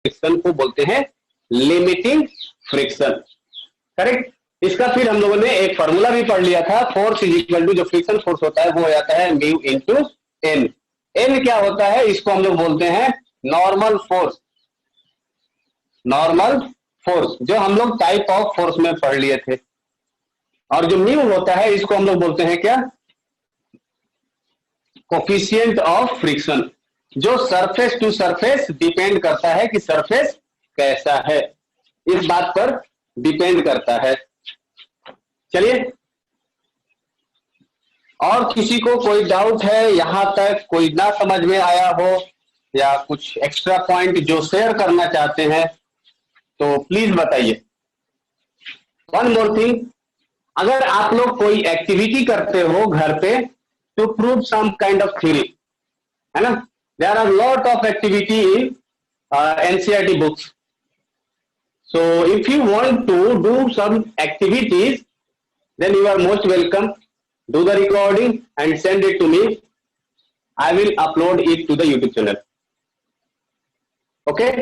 Friction को बोलते हैं लिमिटिंग फ्रिक्शन। करेक्ट। इसका फिर हम लोगों ने एक फॉर्मूला भी पढ़ लिया था, फोर्स इज इक्वल टू जो फ्रिक्शन फोर्स होता है वो हो जाता है म्यू इंटू एन। एन क्या होता है, इसको हम लोग बोलते हैं नॉर्मल फोर्स। नॉर्मल फोर्स जो हम लोग टाइप ऑफ फोर्स में पढ़ लिए थे। और जो म्यू होता है इसको हम लोग बोलते हैं क्या, कोफिशिएंट ऑफ फ्रिक्शन, जो सरफेस टू सरफेस डिपेंड करता है कि सरफेस कैसा है, इस बात पर डिपेंड करता है। चलिए, और किसी को कोई डाउट है यहां तक, कोई ना समझ में आया हो या कुछ एक्स्ट्रा पॉइंट जो शेयर करना चाहते हैं तो प्लीज बताइए। वन मोर थिंग, अगर आप लोग कोई एक्टिविटी करते हो घर पे to prove some kind of theory, है ना, there are lot of activity in NCERT books. So if you want to do some activities, then you are most welcome. Do the recording and send it to me. I will upload it to the YouTube channel. Okay?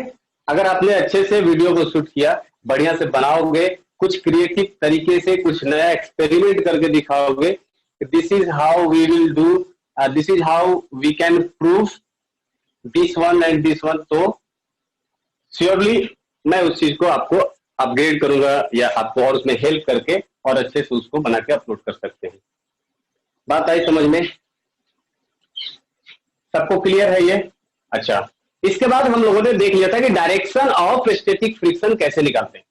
अगर आपने अच्छे से video को shoot किया, बढ़िया से बनाओगे, कुछ क्रिएटिव तरीके से कुछ नया एक्सपेरिमेंट करके दिखाओगे, this is how we will do, this is how we can prove this one and this one, तो surely मैं उस चीज को आपको अपग्रेड करूंगा या आपको और उसमें हेल्प करके और अच्छे से उसको बना के अपलोड कर सकते हैं। बात आई समझ में? सबको क्लियर है ये? अच्छा, इसके बाद हम लोगों ने देख लिया था कि डायरेक्शन ऑफ स्टैटिक फ्रिक्शन कैसे निकालते हैं।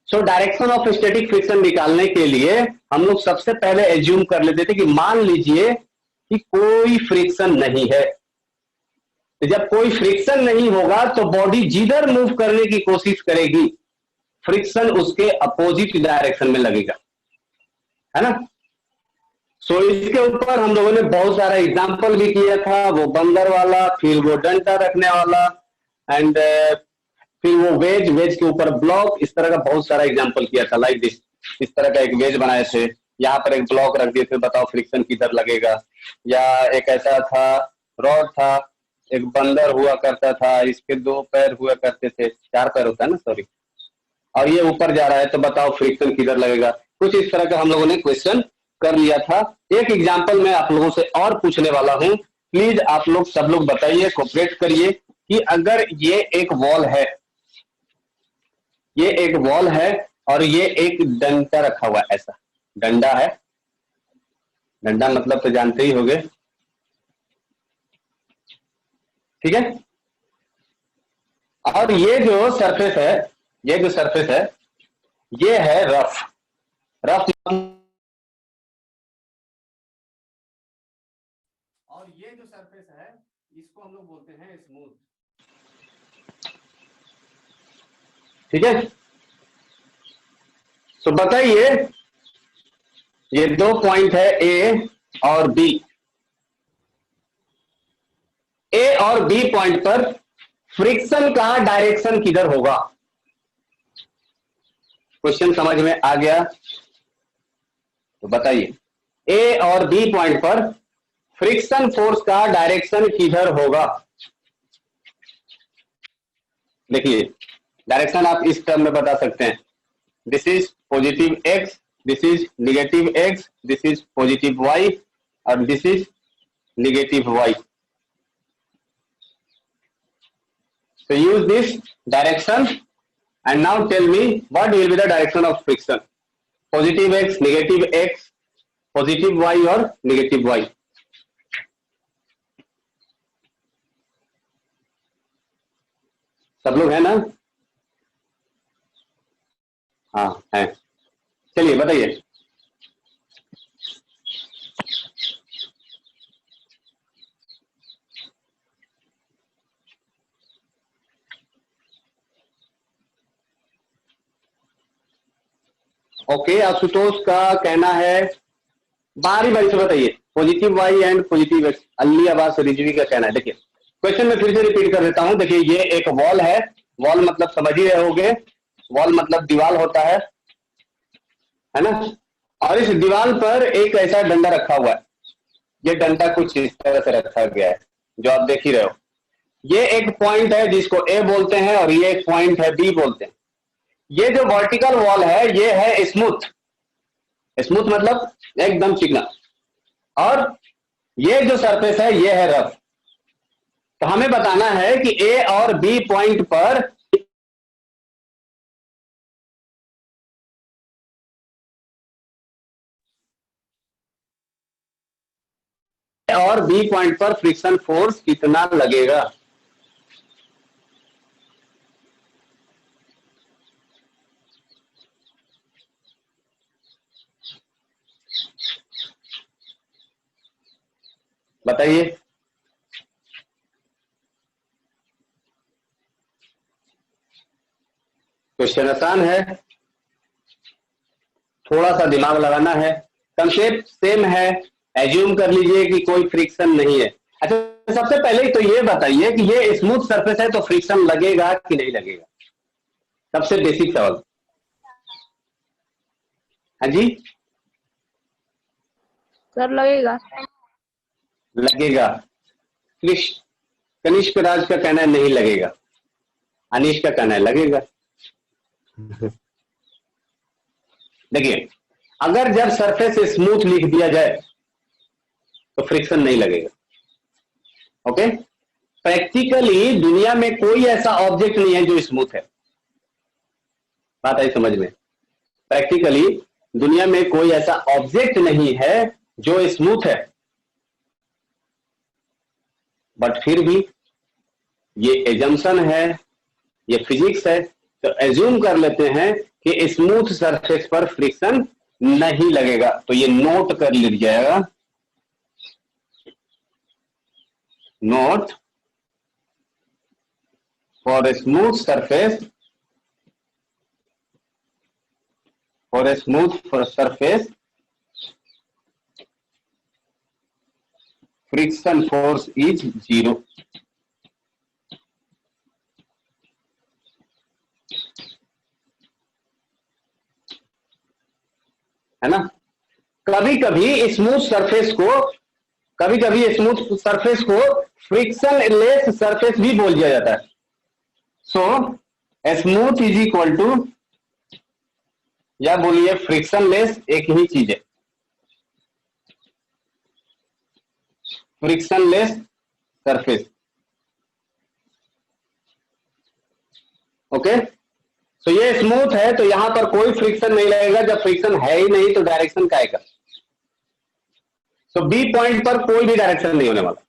So direction of static friction निकालने के लिए हम लोग सबसे पहले एज्यूम कर लेते थे कि मान लीजिए कि कोई फ्रिक्शन नहीं है। जब कोई फ्रिक्शन नहीं होगा तो बॉडी जिधर मूव करने की कोशिश करेगी फ्रिक्शन उसके अपोजिट डायरेक्शन में लगेगा, है ना। सो इसके ऊपर हम लोगों ने बहुत सारा एग्जांपल भी किया था, वो बंदर वाला, फिर वो डंडा रखने वाला, एंड फिर वो वेज के ऊपर ब्लॉक, इस तरह का बहुत सारा एग्जांपल किया था। लाइक दिस, इस तरह का एक वेज बनाए थे, यहाँ पर एक ब्लॉक रख दिए थे, बताओ फ्रिक्शन किधर लगेगा। या एक ऐसा था, रॉड था, एक बंदर हुआ करता था, इसके 2 पैर हुआ करते थे, 4 पैर होता है ना, सॉरी, और ये ऊपर जा रहा है, तो बताओ फ्रिक्शन किधर लगेगा। कुछ इस तरह का हम लोगों ने क्वेश्चन कर लिया था। एक एग्जांपल मैं आप लोगों से और पूछने वाला हूं, प्लीज आप लोग सब लोग बताइए, कोऑपरेट करिए कि अगर ये एक वॉल है, ये एक वॉल है और ये एक डंडा रखा हुआ है, ऐसा डंडा है, डंडा मतलब तो जानते ही होंगे, ठीक है। और ये जो सरफेस है, ये जो सरफेस है ये है रफ। रफ और ये जो सरफेस है इसको हम लोग बोलते हैं स्मूथ, ठीक है। तो बताइए, ये 2 पॉइंट है ए और बी। ए और बी पॉइंट पर फ्रिक्शन का डायरेक्शन किधर होगा? क्वेश्चन समझ में आ गया? तो बताइए, ए और बी पॉइंट पर फ्रिक्शन फोर्स का डायरेक्शन किधर होगा? देखिए, डायरेक्शन आप इस टर्म में बता सकते हैं, this is positive x, this is negative x, this is positive y और this is negative y. So use this direction and now tell me what will be the direction of friction? Positive x, negative x, positive y or negative y? सब लोग है ना? हाँ है, चलिए बताइए। Okay, Ashutosh का कहना है, बारी बारी से बताइए, positive y and positive x. Ali Awaz Rizvi का कहना है, देखिए क्वेश्चन में फिर से रिपीट कर देता हूं। देखिए, ये एक वॉल है, वॉल मतलब समझ ही रहे होगे, वॉल मतलब दीवार होता है ना। और इस दीवार पर एक ऐसा डंडा रखा हुआ है, ये डंडा कुछ इस तरह से रखा गया है जो आप देख ही रहे हो। ये एक पॉइंट है जिसको ए बोलते हैं और ये एक पॉइंट है बी बोलते हैं। ये जो वर्टिकल वॉल है ये है स्मूथ, स्मूथ मतलब एकदम चिकना, और ये जो सरफेस है ये है रफ। तो हमें बताना है कि ए और बी पॉइंट पर और बी पॉइंट पर फ्रिक्शन फोर्स कितना लगेगा। बताइए। क्वेश्चन आसान है, थोड़ा सा दिमाग लगाना है, कंसेप्ट सेम है। एज्यूम कर लीजिए कि कोई फ्रिक्शन नहीं है। अच्छा, सबसे पहले तो ये बताइए कि ये स्मूथ सरफेस है तो फ्रिक्शन लगेगा कि नहीं लगेगा, सबसे बेसिक सवाल। हाँ जी, सर लगेगा। लगेगा। कनिष्क राज का कहना है नहीं लगेगा, अनीश का कहना है लगेगा। देखिए, अगर जब सरफेस स्मूथ लिख दिया जाए तो फ्रिक्शन नहीं लगेगा। ओके, प्रैक्टिकली दुनिया में कोई ऐसा ऑब्जेक्ट नहीं है जो स्मूथ है। बात आई समझ में? प्रैक्टिकली दुनिया में कोई ऐसा ऑब्जेक्ट नहीं है जो स्मूथ है, बट फिर भी ये एजम्पशन है, ये फिजिक्स है, तो एज्यूम कर लेते हैं कि स्मूथ सरफेस पर फ्रिक्शन नहीं लगेगा। तो ये नोट कर लिया जाएगा, note for a smooth surface, for a smooth surface friction force is 0। है ना? कभी कभी स्मूथ सरफेस को, कभी कभी स्मूथ सरफेस को फ्रिक्शन लेस सरफेस भी बोल दिया जाता है। So smooth is equal to, या बोलिए फ्रिक्शन लेस, एक ही चीज है, फ्रिक्शन लेस सरफेस। ओके, तो ये स्मूथ है तो यहां पर कोई फ्रिक्शन नहीं लगेगा। जब फ्रिक्शन है ही नहीं तो डायरेक्शन काय का। तो बी पॉइंट पर कोई भी डायरेक्शन नहीं होने वाला,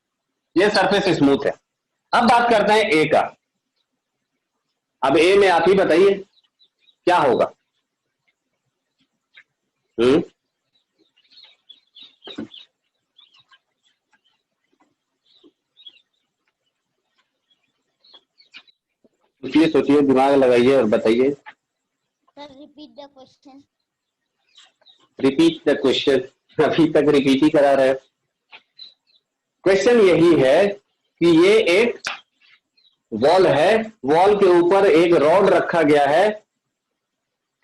ये सरफेस स्मूथ है। अब बात करते हैं ए का। अब ए में आप ही बताइए क्या होगा। सोचिए सोचिए, दिमाग लगाइए और बताइए। Sir, repeat the question. Repeat the question, अभी तक रिपीट ही करा रहे। क्वेश्चन यही है कि ये एक वॉल है, वॉल के ऊपर एक रॉड रखा गया है,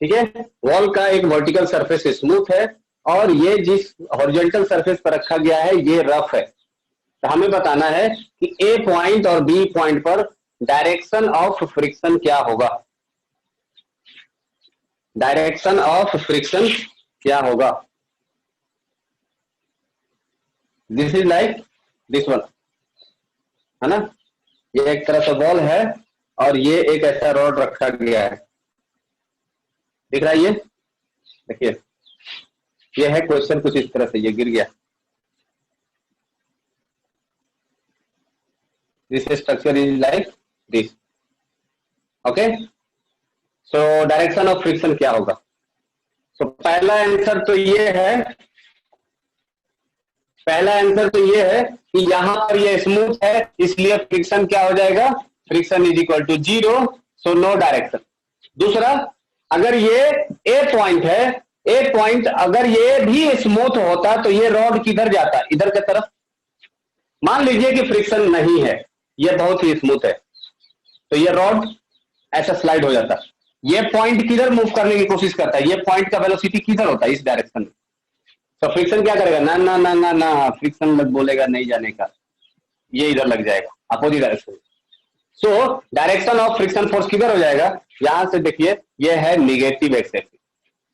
ठीक है। वॉल का एक वर्टिकल सरफेस स्मूथ है और ये जिस हॉरिजॉन्टल सरफेस पर रखा गया है ये रफ है। तो हमें बताना है कि ए पॉइंट और बी पॉइंट पर डायरेक्शन ऑफ फ्रिक्शन क्या होगा। डायरेक्शन ऑफ फ्रिक्शन क्या होगा। This is like this one, है ना। ये एक तरह से बॉल है और ये एक ऐसा रॉड रखा गया है, दिख रहा है ये, देखिए ये है क्वेश्चन कुछ इस तरह से, ये गिर गया। This structure is like this. Okay, so direction of friction क्या होगा। तो पहला आंसर तो ये है, पहला आंसर तो ये है कि यहां पर ये स्मूथ है इसलिए फ्रिक्शन क्या हो जाएगा, friction is equal to 0, so no direction. दूसरा, अगर ये ए पॉइंट है, ए पॉइंट अगर ये भी स्मूथ होता तो ये रॉड किधर जाता, इधर की तरफ। मान लीजिए कि फ्रिक्शन नहीं है, ये बहुत ही स्मूथ है, तो ये रॉड ऐसा स्लाइड हो जाता। ये पॉइंट किधर मूव करने की कोशिश करता है, ये पॉइंट का वेलोसिटी किधर होता है, इस डायरेक्शन में। तो फ्रिक्शन क्या करेगा, ना ना ना ना ना, फ्रिक्शन बोलेगा नहीं जाने का, ये इधर लग जाएगा opposite direction. So direction of friction force किधर हो जाएगा, यहां से देखिए ये है निगेटिव एक्स एक्सिस,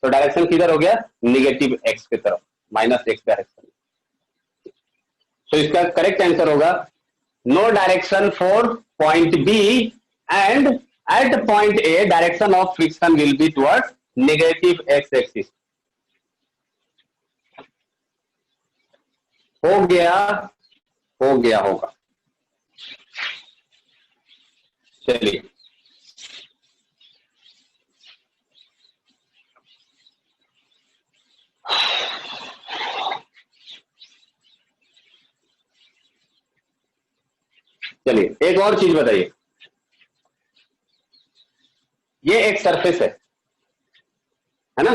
तो डायरेक्शन किधर हो गया, निगेटिव एक्स की तरफ, माइनस एक्स डायरेक्शन। तो इसका करेक्ट आंसर होगा no direction for point b and at point a direction of friction will be towards negative x axis. हो गया, हो गया होगा। चलिए चलिए एक और चीज बताइए, ये एक सरफेस है ना,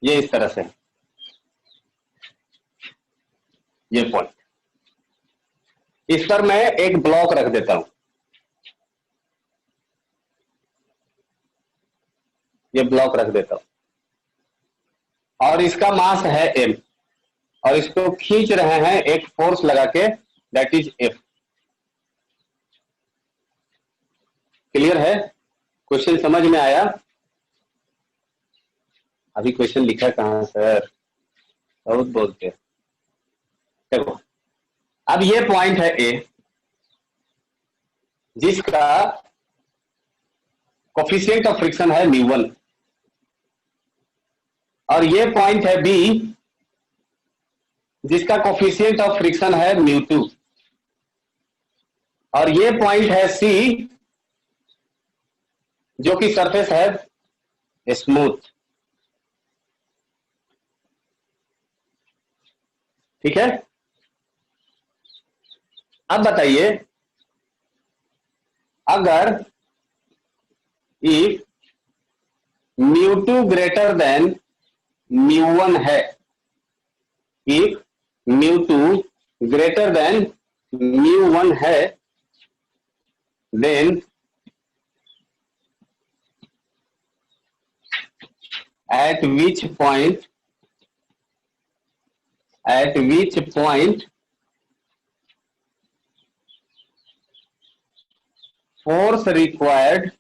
ये इस तरह से, ये पॉइंट, इस पर मैं एक ब्लॉक रख देता हूं, ये ब्लॉक रख देता हूं और इसका मास है m और इसको खींच रहे हैं एक फोर्स लगा के, दैट इज F। क्लियर है, क्वेश्चन समझ में आया? अभी क्वेश्चन लिखा कहां सर, बहुत बोलते हैं। देखो अब ये पॉइंट है A जिसका कोफिशिएंट ऑफ फ्रिक्शन है μ1 और ये पॉइंट है B जिसका कोफिशिएंट ऑफ फ्रिक्शन है μ2 और ये पॉइंट है C जो कि सरफेस है स्मूथ। ठीक है, अब बताइए अगर इफ μ2 ग्रेटर देन μ1 है, इफ μ2 ग्रेटर देन μ1 है, then at which point force required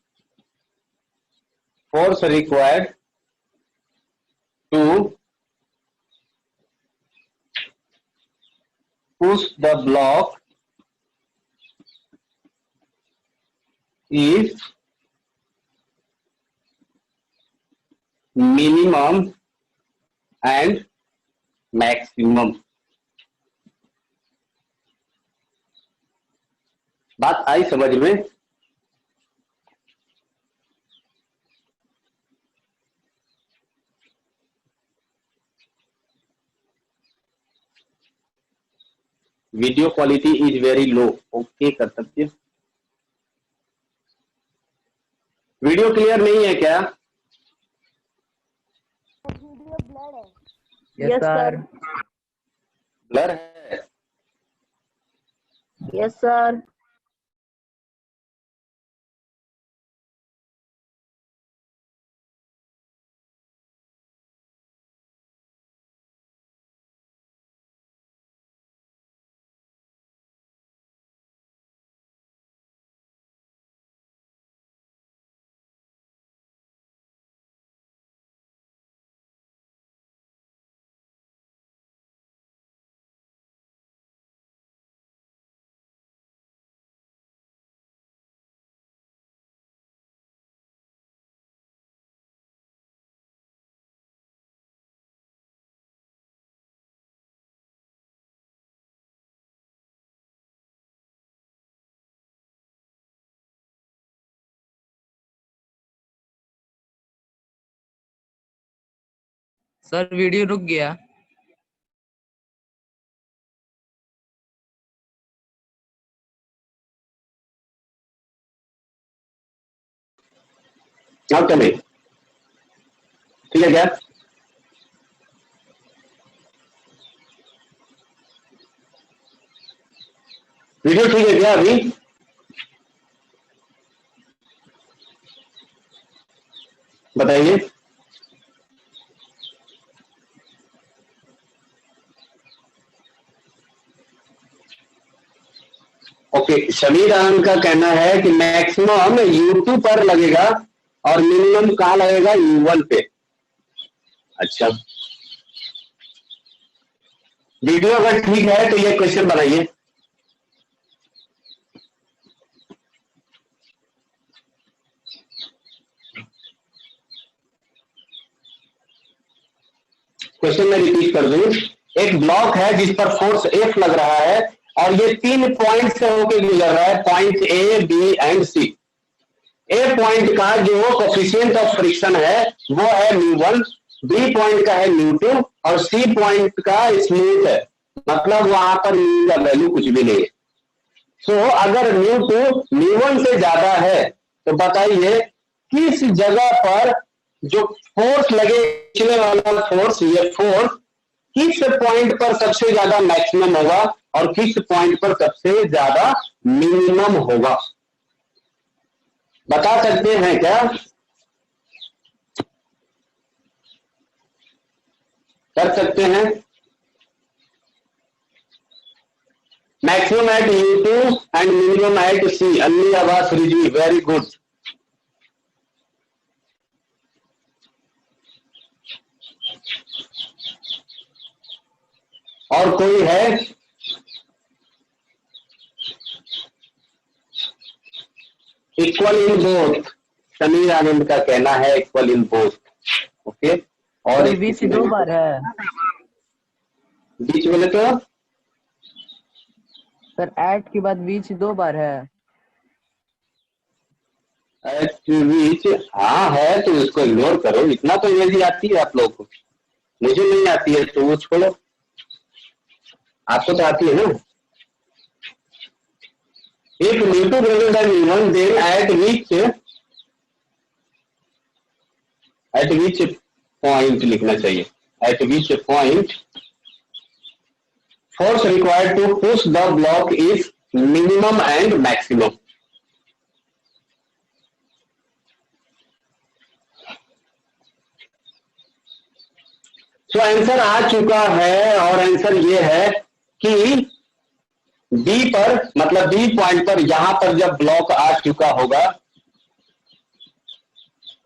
to push the block is minimum and maximum। बात आई समझ में? Video quality is very low. Okay कर्तव्य, वीडियो क्लियर नहीं है क्या? वीडियो ब्लर है। Yes sir. ब्लर है? Yes sir. सर वीडियो रुक गया। अब चलिए, ठीक है क्या? वीडियो ठीक है क्या अभी? बताइए। ओके, समीर आनंद का कहना है कि मैक्सिमम U2 पर लगेगा और मिनिमम कहाँ लगेगा, U1 पे। अच्छा, वीडियो अगर ठीक है तो ये क्वेश्चन बनाइए। क्वेश्चन मैं रिपीट कर दूं, एक ब्लॉक है जिस पर फोर्स F लग रहा है और ये 3 पॉइंट से होकर गुजर रहा है, point A, B and C। A point का जो कोफिशिएंट ऑफ फ्रिक्शन है वो है μ1, बी पॉइंट का है μ2 और सी पॉइंट का स्मूथ है, मतलब वहां पर म्यू का वैल्यू कुछ भी नहीं है। सो अगर μ2 μ1 से ज्यादा है तो बताइए किस जगह पर जो फोर्स लगे, खींचने वाला फोर्स, ये फोर्स किस पॉइंट पर सबसे ज्यादा मैक्सिमम होगा और किस पॉइंट पर सबसे ज्यादा मिनिमम होगा, बता सकते हैं क्या? कर सकते हैं? Maximum at U2 and minimum at C। Annie Awaz Rizvi, very good. और कोई है? Equal in both, Sameer Anand का कहना है इक्वल इन बोथ। ओके, और सर बीच 2 बार है। बीच बोले तो सर एट के बाद बीच 2 बार है। बीच हाँ है तो उसको इग्नोर करो, इतना तो अंग्रेजी आती है आप लोगों को, मुझे नहीं आती है तो वो छोड़ो, आपको तो आती है ना। If mu2 greater than mu1, then at which point लिखना चाहिए, at which point force required to push the block is minimum and maximum। तो आंसर आ चुका है और आंसर ये है कि बी पर, मतलब बी पॉइंट पर, यहां पर जब ब्लॉक आ चुका होगा,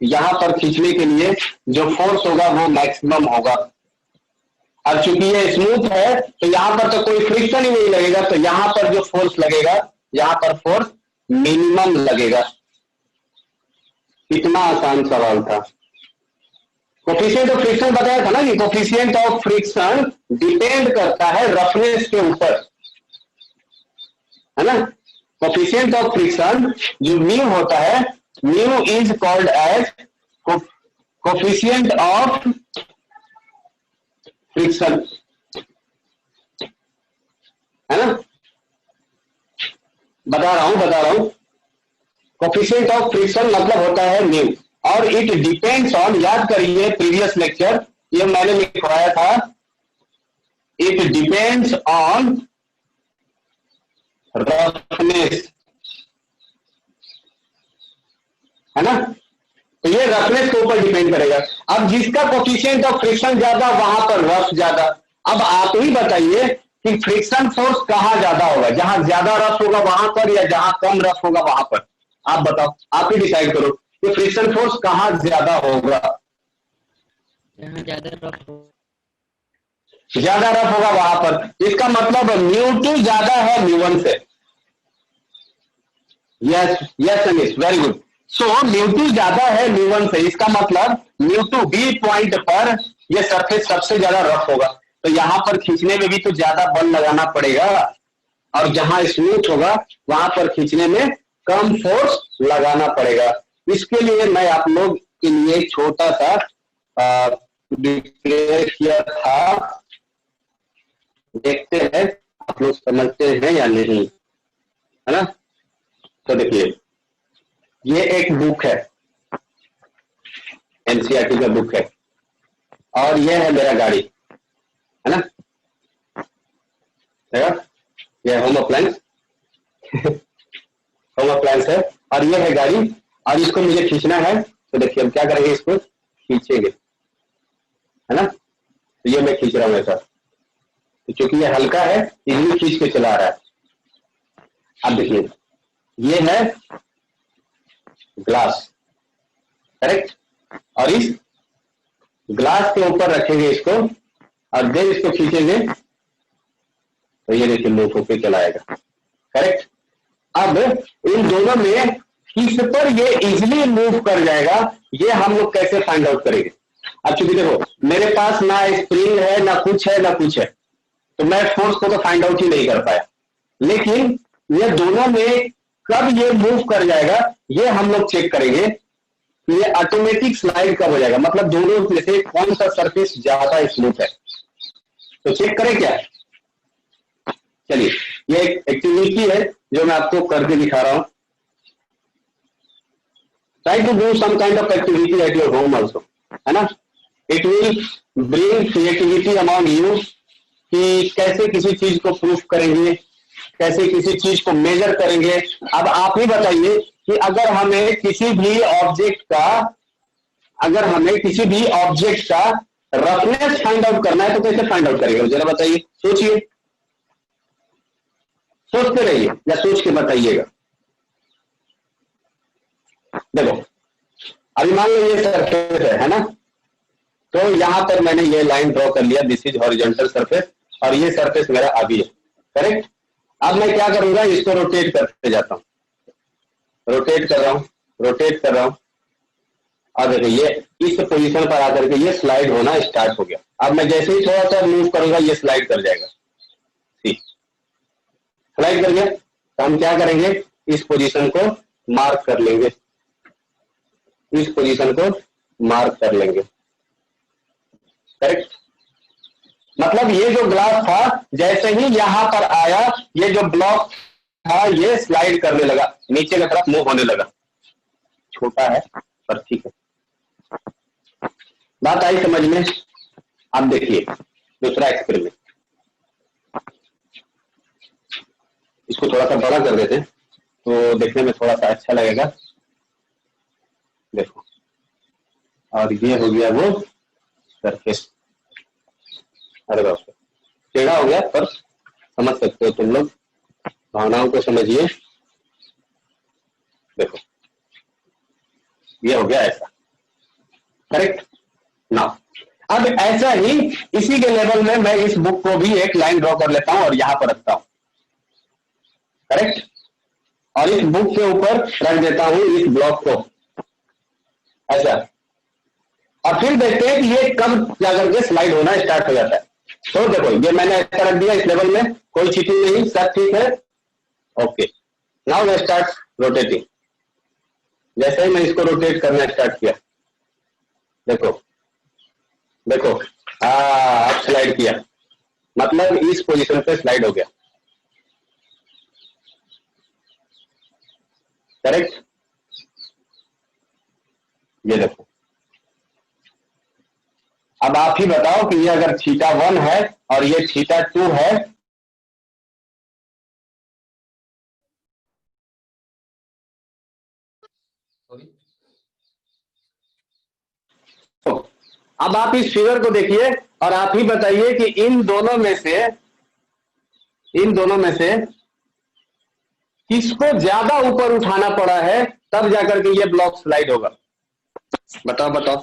यहां पर खींचने के लिए जो फोर्स होगा वो मैक्सिमम होगा। अब चूंकि ये स्मूथ है तो यहां पर तो कोई फ्रिक्शन ही नहीं लगेगा, तो यहां पर जो फोर्स लगेगा, यहां पर फोर्स मिनिमम लगेगा। इतना आसान सवाल था। कोफिशिएंट ऑफ फ्रिक्शन बताया था ना कि कोफिशिएंट ऑफ फ्रिक्शन डिपेंड करता है रफनेस के ऊपर, है ना। कोफिशिएंट ऑफ फ्रिक्शन जो म्यू होता है, mu is called as coefficient of friction, है ना। बता रहा हूं कोफिशिएंट ऑफ फ्रिक्शन मतलब होता है म्यू, और इट डिपेंड्स ऑन, याद करिए प्रीवियस लेक्चर ये मैंने लिखवाया था, इट डिपेंड्स ऑन रफनेस, है ना। तो ये रफनेस के ऊपर डिपेंड करेगा। अब जिसका कोफिशिएंट ऑफ फ्रिक्शन ज्यादा वहां पर रफ ज्यादा। अब आप ही बताइए कि फ्रिक्शन फोर्स कहां ज्यादा होगा, जहां ज्यादा रफ होगा वहां पर या जहां कम रफ होगा वहां पर? आप बताओ, आप ही डिसाइड करो कि फ्रिक्शन फोर्स कहां ज्यादा होगा। ज्यादा रफ होगा वहां पर, इसका मतलब μ2 ज्यादा है μ1 से। यस अनिश, वेरी गुड। सो μ2 ज्यादा है μ1 से, इसका मतलब μ2 बी पॉइंट पर यह सरफेस सबसे ज्यादा रफ होगा, तो यहां पर खींचने में भी तो ज्यादा बल लगाना पड़ेगा, और जहां स्मूथ होगा वहां पर खींचने में कम फोर्स लगाना पड़ेगा। इसके लिए मैं आप लोग के लिए एक छोटा सा डिक्लेयर किया था, देखते हैं आप लोग समझते हैं या नहीं, है ना। तो देखिए ये एक बुक है, एनसीईआरटी का बुक है, और ये है मेरा गाड़ी, है ना। ये होम अप्लायंस होम अप्लायंस है, और ये है गाड़ी, और इसको मुझे खींचना है। तो देखिए हम क्या करेंगे, इसको खींचेंगे, है ना। तो ये मैं खींच रहा हूं ऐसा, तो क्योंकि ये हल्का है इसलिए खींच के चला रहा है। अब देखिए, ये है ग्लास, करेक्ट, और इस ग्लास के ऊपर रखेंगे इसको और देन इसको खींचेंगे तो ये देखिए मूव होकर चलाएगा, करेक्ट। अब इन दोनों में किस पर ये इजिली मूव कर जाएगा, ये हम लोग कैसे फाइंड आउट करेंगे। अब चूंकि देखो मेरे पास ना स्प्रिंग है ना कुछ है ना कुछ है, तो मैं फोर्स को तो फाइंड आउट ही नहीं कर पाया, लेकिन ये दोनों में कब ये मूव कर जाएगा ये हम लोग चेक करेंगे। ये ऑटोमेटिक स्लाइड कब हो जाएगा, मतलब दोनों में से कौन सा सरफेस ज्यादा स्मूथ है, तो चेक करें क्या। चलिए, ये एक एक्टिविटी है जो मैं आपको करके दिखा रहा हूं। Try to do some kind of activity at your home also, है ना। It will bring creativity among you कि कैसे किसी चीज को प्रूफ करेंगे, कैसे किसी चीज को मेजर करेंगे। अब आप ही बताइए कि अगर हमें किसी भी ऑब्जेक्ट का रफनेस फाइंड आउट करना है तो कैसे फाइंड आउट करेंगे, जरा बताइए, सोचिए, सोचते रहिए या सोच के बताइएगा। देखो अभी मान लो ये सरफेस है ना, तो यहां पर मैंने ये लाइन ड्रॉ कर लिया, दिस इज हॉरिजॉन्टल सरफेस, और ये सरफेस मेरा अभी है, करेक्ट। अब मैं क्या करूंगा, इसको रोटेट करते जाता हूं, रोटेट कर रहा हूं, अब देखिए ये इस पोजीशन पर आकर के ये स्लाइड होना स्टार्ट हो गया। अब मैं जैसे ही थोड़ा सा मूव करूंगा ये स्लाइड कर जाएगा, ठीक, स्लाइड कर गया। तो हम क्या करेंगे, इस पोजीशन को मार्क कर लेंगे, इस पोजीशन को मार्क कर लेंगे, करेक्ट। मतलब ये जो ग्लास था जैसे ही यहां पर आया, ये जो ब्लॉक था ये स्लाइड करने लगा, नीचे की तरफ मूव होने लगा। छोटा है पर ठीक है, बात आई समझ में। अब देखिए दूसरा एक्सपेरिमेंट, इसको थोड़ा सा बड़ा कर देते हैं तो देखने में थोड़ा सा अच्छा लगेगा। देखो, और ये हो गया वो सरफेस, अरे बाप रे टेढ़ा हो गया, पर समझ सकते हो तुम लोग, भावनाओं को समझिए। देखो ये हो गया ऐसा, करेक्ट ना। अब ऐसा ही इसी के लेवल में मैं इस बुक को भी एक लाइन ड्रॉ कर लेता हूं और यहां पर रखता हूं, करेक्ट, और इस बुक के ऊपर रख देता हूं इस ब्लॉक को ऐसा, और फिर देखते हैं कि ये कब जाकर के स्लाइड होना स्टार्ट हो जाता है। तो देखो ये मैंने ऐसा रख दिया इस लेवल में, कोई चीटिंग नहीं, सब ठीक है, ओके। नाउ मैं स्टार्ट रोटेटिंग, जैसे ही मैं इसको रोटेट करना स्टार्ट किया, देखो देखो, अब स्लाइड किया, मतलब इस पोजीशन पे स्लाइड हो गया, करेक्ट। ये देखो, अब आप ही बताओ कि ये अगर θ1 है और ये θ2 है, तो अब आप इस फिगर को देखिए और आप ही बताइए कि इन दोनों में से किसको ज्यादा ऊपर उठाना पड़ा है तब जाकर के ये ब्लॉक स्लाइड होगा। बताओ,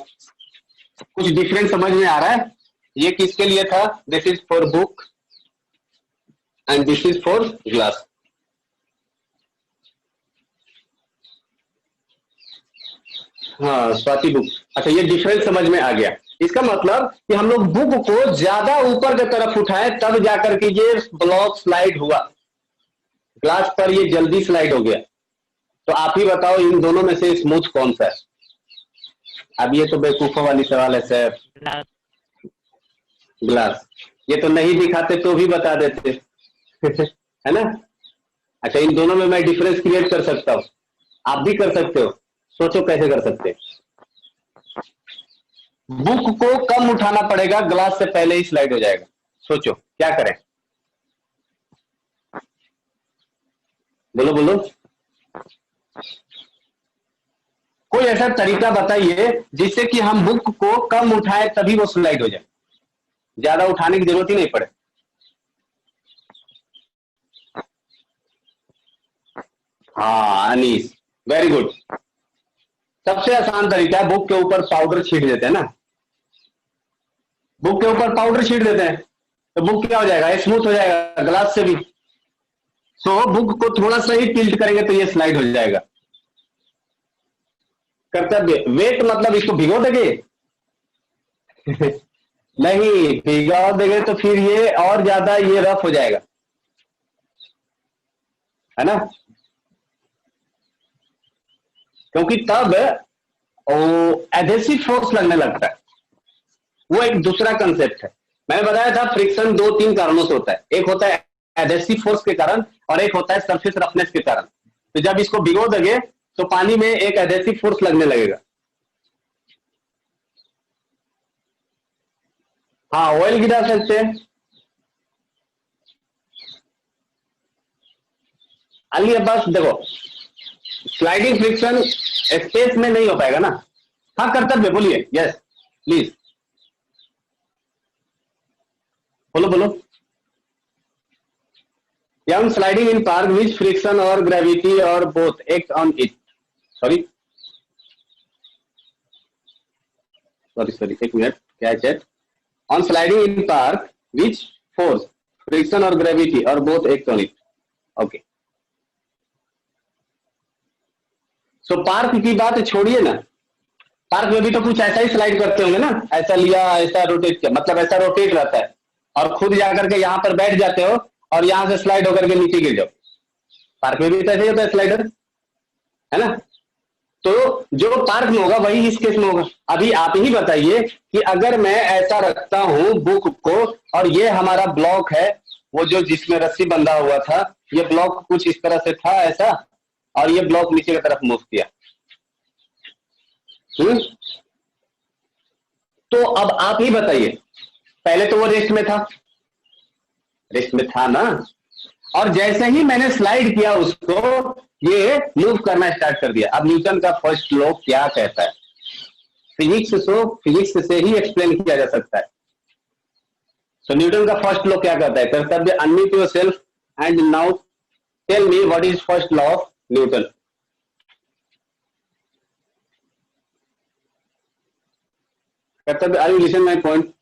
कुछ डिफरेंस समझ में आ रहा है। ये किसके लिए था, this is for book and this is for glass. हाँ स्वाति बुक, अच्छा ये डिफरेंस समझ में आ गया। इसका मतलब कि हम लोग बुक को ज्यादा ऊपर की तरफ उठाएं तब जाकर के ये ब्लॉक स्लाइड हुआ, ग्लास पर ये जल्दी स्लाइड हो गया। तो आप ही बताओ इन दोनों में से स्मूथ कौन सा है। अब ये तो बेवकूफों वाली सवाल है सर, ग्लास, ये तो नहीं दिखाते तो भी बता देते है ना। अच्छा इन दोनों में मैं डिफरेंस क्रिएट कर सकता हूं, आप भी कर सकते हो, सोचो कैसे कर सकते हैं। बुक को कम उठाना पड़ेगा, ग्लास से पहले ही स्लाइड हो जाएगा, सोचो क्या करें, बोलो। कोई ऐसा तरीका बताइए जिससे कि हम बुक को कम उठाए तभी वो स्लाइड हो जाए, ज्यादा उठाने की जरूरत ही नहीं पड़े। हाँ अनीस, वेरी गुड। सबसे आसान तरीका है, बुक के ऊपर पाउडर छीट देते हैं ना, बुक के ऊपर पाउडर छीट देते हैं तो बुक क्या हो जाएगा, स्मूथ हो जाएगा ग्लास से भी। सो बुक को थोड़ा सा ही टिल्ट करेंगे तो ये स्लाइड हो जाएगा। कर्तव्य, वेट मतलब इसको भिगो देंगे नहीं, भिगो देंगे तो फिर ये और ज्यादा ये रफ हो जाएगा, है ना, क्योंकि तब एडहेसिव फोर्स लगने लगता है। वो एक दूसरा कंसेप्ट है। मैंने बताया था फ्रिक्शन दो तीन कारणों से होता है, एक होता है एडहेसिव फोर्स के कारण और एक होता है सरफेस रफनेस के कारण। तो जब इसको भिगो देंगे तो पानी में एक एडहेसिव फोर्स लगने लगेगा। हाँ ऑयल गिरा सकते हैं। अली अब्बास देखो, स्लाइडिंग फ्रिक्शन स्पेस में नहीं हो पाएगा ना। हाँ कर्तव्य बोलिए, यस प्लीज बोलो बोलो। Yum sliding in park which friction और ग्रेविटी और both act on it. Sorry sorry sorry, एक मिनट, क्या है chat. On sliding in park which force friction और ग्रेविटी और both act on it. Okay, so park की बात छोड़िए ना, पार्क में भी तो कुछ ऐसा ही स्लाइड करते होंगे ना, ऐसा लिया ऐसा रोटेट किया, मतलब ऐसा रोटेट रहता है और खुद जाकर के यहाँ पर बैठ जाते हो और यहाँ से स्लाइड होकर के नीचे गिर जाओ। पार्क में भी तो ऐसे ही होता है स्लाइडर, है ना। तो जो पार्क में होगा वही इस केस में होगा। अभी आप ही बताइए कि अगर मैं ऐसा रखता हूं बुक को और ये हमारा ब्लॉक है, वो जो जिसमें रस्सी बंधा हुआ था, ये ब्लॉक कुछ इस तरह से था ऐसा, और ये ब्लॉक नीचे की तरफ मूव किया। तो अब आप ही बताइए, पहले तो वो रेस्ट में था, रेस्ट में था ना, और जैसे ही मैंने स्लाइड किया उसको, ये मूव करना स्टार्ट कर दिया। अब न्यूटन का फर्स्ट लॉ क्या कहता है? फिजिक्स से ही एक्सप्लेन किया जा सकता है। सो न्यूटन का फर्स्ट लॉ क्या कहता है? Kartavya, unmute yourself and now tell me what is first law of Newton. Kartavya, are you listen my point?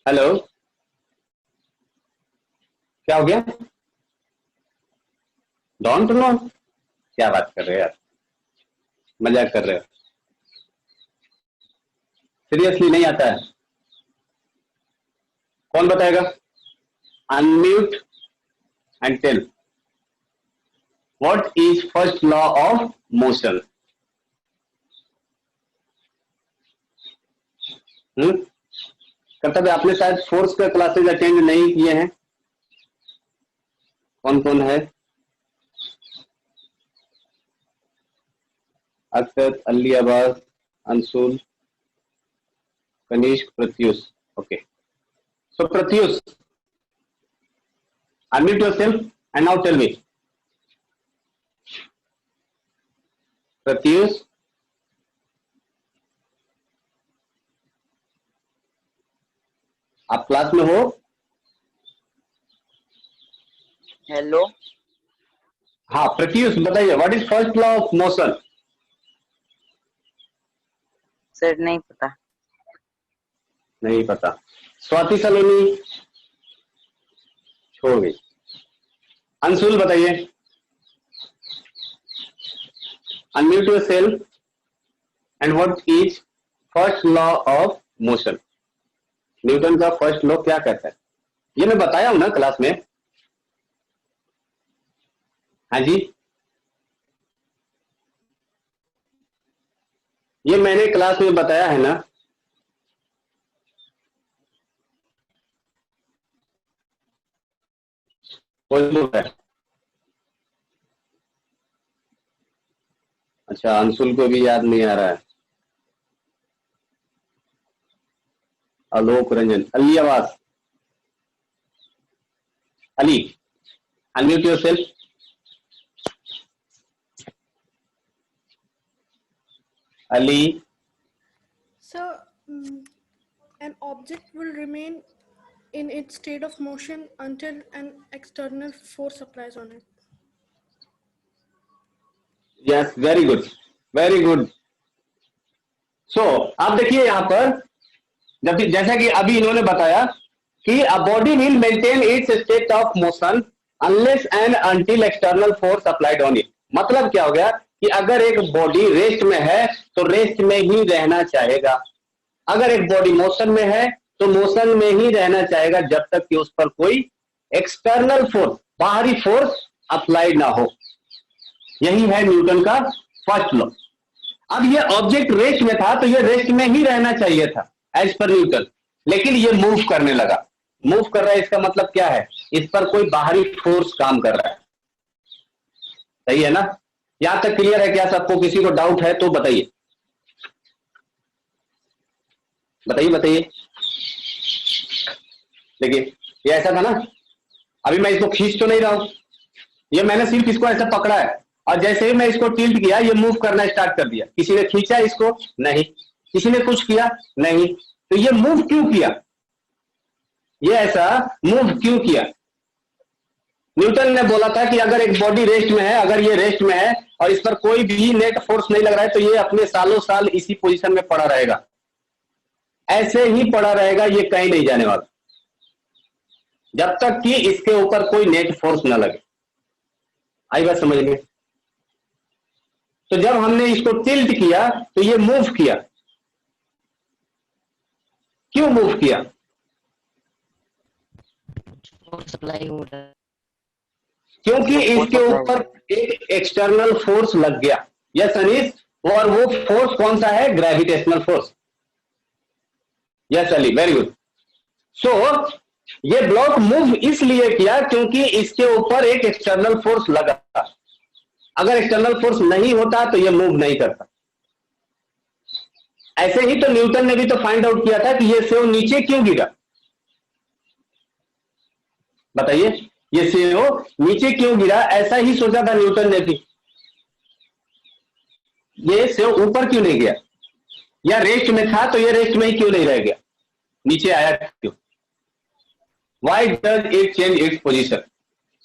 Hello, क्या हो गया? Don't know? क्या बात कर रहे हो यार, मजाक कर रहे हो? सीरियसली नहीं आता है? कौन बताएगा? Unmute and tell what is first law of motion. Kartavya, आपने शायद फोर्स का क्लासेज अटेंड नहीं किए हैं। कौन कौन है? Akshat, Ali Abbas, Anshul, Kanishk, Pratyush. Okay, so Pratyush, unmute yourself and now tell me. Pratyush, आप क्लास में हो? हेलो हाँ प्रत्युष बताइए, what is first law of motion? Sir, नहीं पता। नहीं पता। स्वाति सलोनी छोड़ गई। अंशुल बताइए, unmute yourself and what is first law of motion. Newton का फर्स्ट लॉ क्या कहता है? ये मैं बताया हूं ना क्लास में। हाँ जी, ये मैंने क्लास में बताया है ना। कोई लोग है? अच्छा, अंशुल को भी याद नहीं आ रहा है। आलोक रंजन, अली आवास, Ali unmute yourself. Ali, So, an object will remain in its state of motion until an external force applies on it. Yes, very good, very good. So आप देखिए यहां पर, जब जैसा कि अभी इन्होंने बताया कि a body will maintain its state of motion unless and until external force applied on it. मतलब क्या हो गया कि अगर एक बॉडी रेस्ट में है तो रेस्ट में ही रहना चाहेगा, अगर एक बॉडी मोशन में है तो मोशन में ही रहना चाहेगा जब तक कि उस पर कोई एक्सटर्नल फोर्स, बाहरी फोर्स अप्लाइड ना हो। यही है न्यूटन का फर्स्ट लॉ। अब ये ऑब्जेक्ट रेस्ट में था तो ये रेस्ट में ही रहना चाहिए था एज पर न्यूटन, लेकिन ये मूव करने लगा। मूव कर रहा है इसका मतलब क्या है, इस पर कोई बाहरी फोर्स काम कर रहा है। सही है ना? यहां तक क्लियर है क्या सबको? किसी को डाउट है तो बताइए, बताइए बताइए। देखिए ये ऐसा था ना, अभी मैं इसको खींच तो नहीं रहा हूं, ये मैंने सिर्फ इसको ऐसा पकड़ा है और जैसे ही मैं इसको टिल्ट किया ये मूव करना स्टार्ट कर दिया। किसी ने खींचा इसको? नहीं। किसी ने कुछ किया? नहीं। तो ये मूव क्यों किया? ये ऐसा मूव क्यों किया? न्यूटन ने बोला था कि अगर एक बॉडी रेस्ट में है, अगर ये रेस्ट में है और इस पर कोई भी नेट फोर्स नहीं लग रहा है तो ये अपने सालों साल इसी पोजीशन में पड़ा रहेगा, ऐसे ही पड़ा रहेगा, ये कहीं नहीं जाने वाला जब तक कि इसके ऊपर कोई नेट फोर्स न लगे। आई बात समझ में? तो जब हमने इसको टिल्ट किया तो ये मूव किया। क्यों मूव किया? सप्लाई हो रहा है। क्योंकि इसके ऊपर एक एक्सटर्नल फोर्स लग गया। यस अनीश, और वो फोर्स कौन सा है? Gravitational force. Yes Ali, very good. So ये ब्लॉक मूव इसलिए किया क्योंकि इसके ऊपर एक एक्सटर्नल फोर्स लगा था। अगर एक्सटर्नल फोर्स नहीं होता तो ये मूव नहीं करता। ऐसे ही तो न्यूटन ने भी तो फाइंड आउट किया था कि ये सेव नीचे क्यों गिरा। बताइए, ये सेव नीचे क्यों गिरा? ऐसा ही सोचा था न्यूटन ने भी। ये सेव ऊपर क्यों नहीं गया? या रेस्ट में था तो ये रेस्ट में ही क्यों नहीं रह गया, नीचे आया क्यों? Why does it change its position?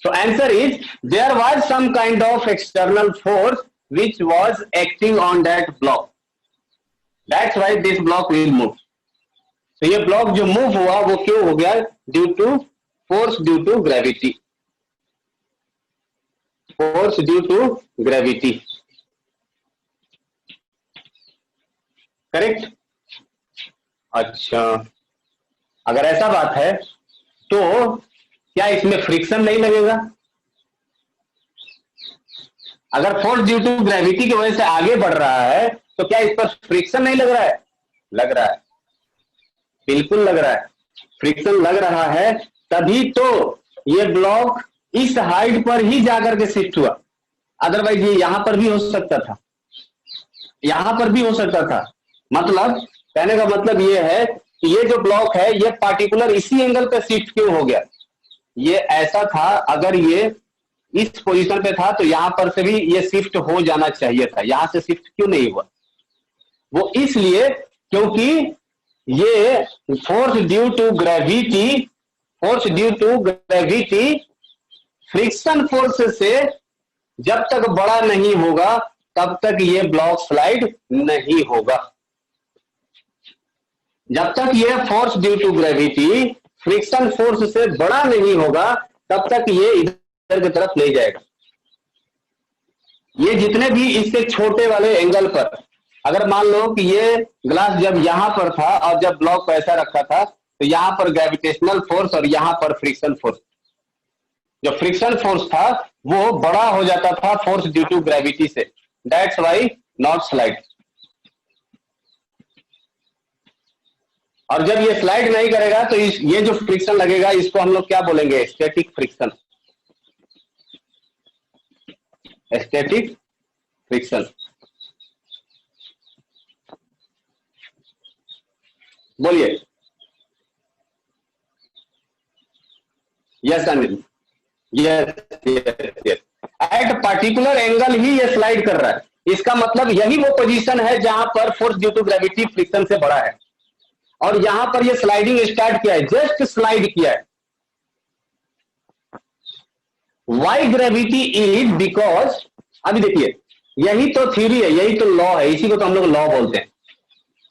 So answer is there was some kind of external force which was acting on that block. That's why this block will move. So ये block जो move हुआ वो क्यों हो गया? Due to force due to gravity. Force due to gravity. Correct? अच्छा, अगर ऐसा बात है तो क्या इसमें फ्रिक्शन नहीं लगेगा? अगर फोर्स ड्यू टू ग्रेविटी की वजह से आगे बढ़ रहा है तो क्या इस पर फ्रिक्शन नहीं लग रहा है? लग रहा है, बिल्कुल लग रहा है। फ्रिक्शन लग रहा है तभी तो ये ब्लॉक इस हाइट पर ही जाकर के शिफ्ट हुआ। अदरवाइज ये यहां पर भी हो सकता था, यहां पर भी हो सकता था। मतलब कहने का मतलब ये है कि ये जो ब्लॉक है ये पार्टिकुलर इसी एंगल पे शिफ्ट क्यों हो गया? ये ऐसा था, अगर ये इस पोजीशन पे था तो यहां पर से भी ये शिफ्ट हो जाना चाहिए था। यहां से शिफ्ट क्यों नहीं हुआ? वो इसलिए क्योंकि ये force due to gravity, force due to gravity friction force से जब तक बड़ा नहीं होगा तब तक ये ब्लॉक स्लाइड नहीं होगा। जब तक ये force due to gravity friction force से बड़ा नहीं होगा तब तक ये इधर की तरफ नहीं जाएगा। ये जितने भी इससे छोटे वाले एंगल पर, अगर मान लो कि ये ग्लास जब यहां पर था और जब ब्लॉक को ऐसा रखा था तो यहां पर ग्रेविटेशनल फोर्स और यहां पर फ्रिक्शन फोर्स, जो फ्रिक्शन फोर्स था वो बड़ा हो जाता था फोर्स ड्यू टू ग्रेविटी से। That's why not slide. और जब ये स्लाइड नहीं करेगा तो ये जो फ्रिक्शन लगेगा इसको हम लोग क्या बोलेंगे? Static friction. Static friction. बोलिए। Yes Anil, yes yes. At particular angle ही ये स्लाइड कर रहा है। इसका मतलब यही वो पोजीशन है जहां पर force due to gravity friction से बड़ा है। और यहां पर ये स्लाइडिंग स्टार्ट किया है, जस्ट स्लाइड किया है। वाई ग्रेविटी इज बिकॉज, अभी देखिए यही तो थ्योरी है, यही तो लॉ है, इसी को तो हम लोग लॉ बोलते हैं।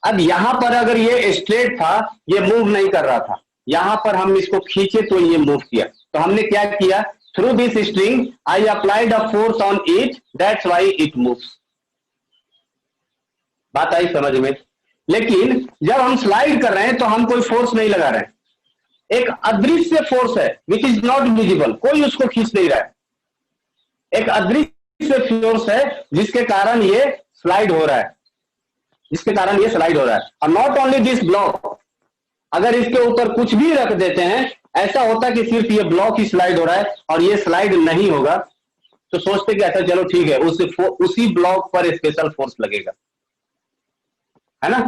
अब यहां पर अगर ये स्ट्रेट था, ये मूव नहीं कर रहा था, यहां पर हम इसको खींचे तो ये मूव किया। तो हमने क्या किया, through this string I applied a force on it, that's why it moves. बात आई समझ में? लेकिन जब हम स्लाइड कर रहे हैं तो हम कोई फोर्स नहीं लगा रहे हैं, एक अदृश्य फोर्स है विच इज नॉट विजिबल, कोई उसको खींच नहीं रहा है, एक अदृश्य फोर्स है जिसके कारण ये स्लाइड हो रहा है, जिसके कारण ये स्लाइड हो रहा है। और नॉट ओनली दिस ब्लॉक, अगर इसके ऊपर कुछ भी रख देते हैं, ऐसा होता कि सिर्फ ये ब्लॉक ही स्लाइड हो रहा है और ये स्लाइड नहीं होगा, तो सोचते कि ऐसा चलो ठीक है, उसी ब्लॉक पर स्पेशल फोर्स लगेगा, है ना।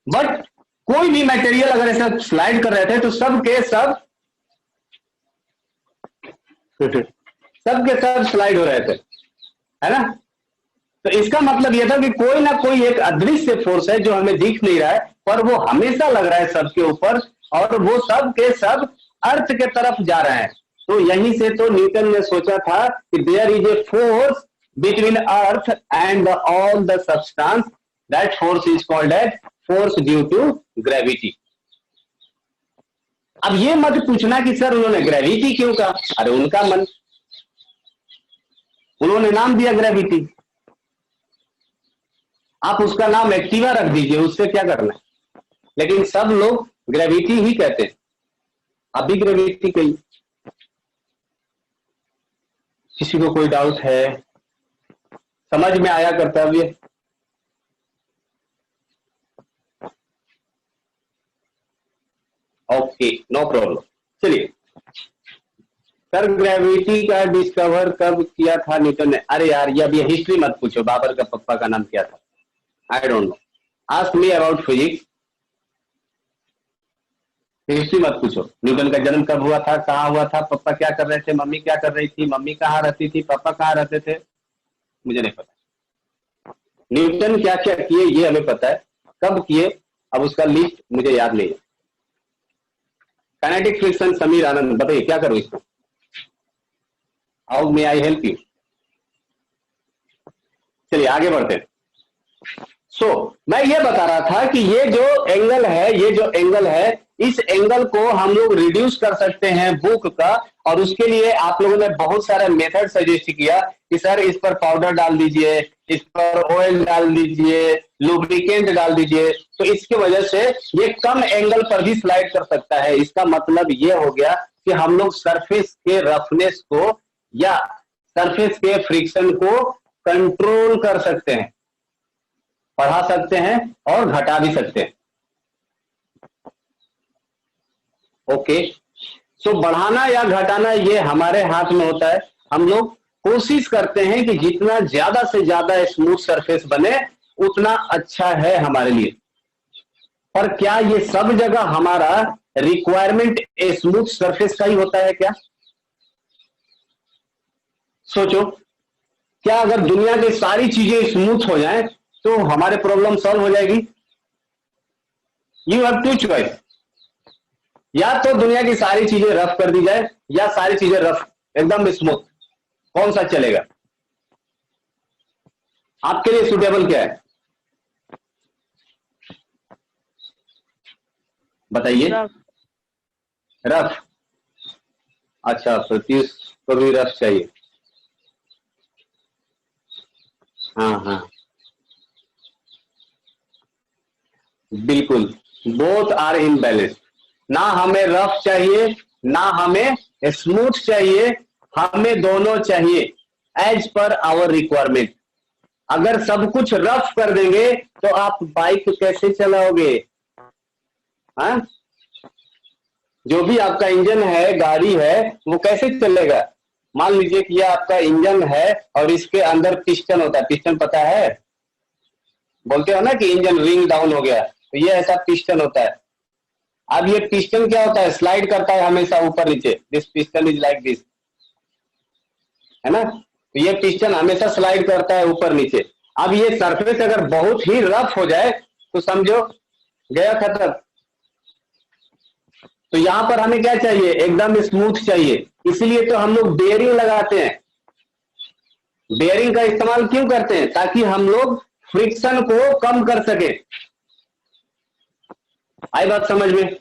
बट कोई भी मटेरियल अगर ऐसा स्लाइड कर रहे थे तो सब के सब स्लाइड हो रहे थे, है ना। तो इसका मतलब यह था कि कोई ना कोई एक अदृश्य फोर्स है जो हमें दिख नहीं रहा है, पर वो हमेशा लग रहा है सबके ऊपर, और वो सब के सब अर्थ के तरफ जा रहे हैं। तो यहीं से तो न्यूटन ने सोचा था कि there is a force between earth and all the substance, that force is called as force due to gravity. अब ये मत पूछना कि सर उन्होंने ग्रेविटी क्यों कहा, अरे उनका मन, उन्होंने नाम दिया ग्रेविटी, आप उसका नाम एक्टिवा रख दीजिए, उससे क्या करना है, लेकिन सब लोग ग्रेविटी ही कहते हैं। अभी ग्रेविटी कही, किसी को कोई डाउट है, समझ में आया कर्तव्य? Okay, no problem. चलिए, सर ग्रेविटी का डिस्कवर कब किया था न्यूटन ने? अरे यार ये अभी हिस्ट्री मत पूछो, बाबर का पप्पा का नाम क्या था, I don't know, ask me about physics. History मत पूछो, न्यूटन का जन्म कब हुआ था, कहाँ हुआ था, पापा क्या कर रहे थे, मम्मी क्या कर रही थी, मम्मी कहाँ रहती थी, पापा कहाँ रहते थे, मुझे नहीं पता। न्यूटन क्या क्या किए ये हमें पता है, कब किए अब उसका लिस्ट मुझे याद नहीं है। काइनेटिक फ्रिक्शन, समीर आनंद बताइए क्या करूं इसको, how may I help you. चलिए आगे बढ़ते हैं। मैं ये बता रहा था कि ये जो एंगल है, इस एंगल को हम लोग रिड्यूस कर सकते हैं बुक का, और उसके लिए आप लोगों ने बहुत सारे मेथड सजेस्ट किया कि सर इस पर पाउडर डाल दीजिए, इस पर ऑयल डाल दीजिए, लुब्रिकेंट डाल दीजिए, तो इसकी वजह से ये कम एंगल पर भी स्लाइड कर सकता है। इसका मतलब ये हो गया कि हम लोग सरफेस के रफनेस को या सरफेस के फ्रिक्शन को कंट्रोल कर सकते हैं, बढ़ा सकते हैं और घटा भी सकते हैं। ओके, सो बढ़ाना या घटाना ये हमारे हाथ में होता है। हम लोग कोशिश करते हैं कि जितना ज्यादा से ज्यादा स्मूथ सरफेस बने उतना अच्छा है हमारे लिए, पर क्या ये सब जगह हमारा रिक्वायरमेंट स्मूथ सरफेस का ही होता है क्या? सोचो, क्या अगर दुनिया की सारी चीजें स्मूथ हो जाएं तो हमारे प्रॉब्लम सॉल्व हो जाएगी? यू हैव टू चॉइस, या तो दुनिया की सारी चीजें रफ कर दी जाए या सारी चीजें रफ एकदम स्मूथ, कौन सा चलेगा? आपके लिए सुटेबल क्या है बताइए। रफ, अच्छा प्रत्युष को भी रफ चाहिए। हाँ बिल्कुल, बोथ आर इन बैलेंस, ना हमें रफ चाहिए ना हमें स्मूथ चाहिए, हमें दोनों चाहिए एज पर आवर रिक्वायरमेंट। अगर सब कुछ रफ कर देंगे तो आप बाइक कैसे चलाओगे? हाँ, जो भी आपका इंजन है, गाड़ी है, वो कैसे चलेगा? मान लीजिए कि यह आपका इंजन है और इसके अंदर पिस्टन होता है, पिस्टन पता है, बोलते हो ना कि इंजन रिंग डाउन हो गया, तो ये ऐसा पिस्टन होता है। अब ये पिस्टन क्या होता है, स्लाइड करता है हमेशा ऊपर नीचे, this piston is like this, है ना। तो ये पिस्टन हमेशा स्लाइड करता है ऊपर नीचे। अब ये सरफेस अगर बहुत ही रफ हो जाए तो समझो गया खत्म, तो यहां पर हमें क्या चाहिए, एकदम स्मूथ चाहिए, इसलिए तो हम लोग बेयरिंग लगाते हैं। बेयरिंग का इस्तेमाल क्यों करते हैं, ताकि हम लोग फ्रिक्शन को कम कर सके। आई बात समझ में।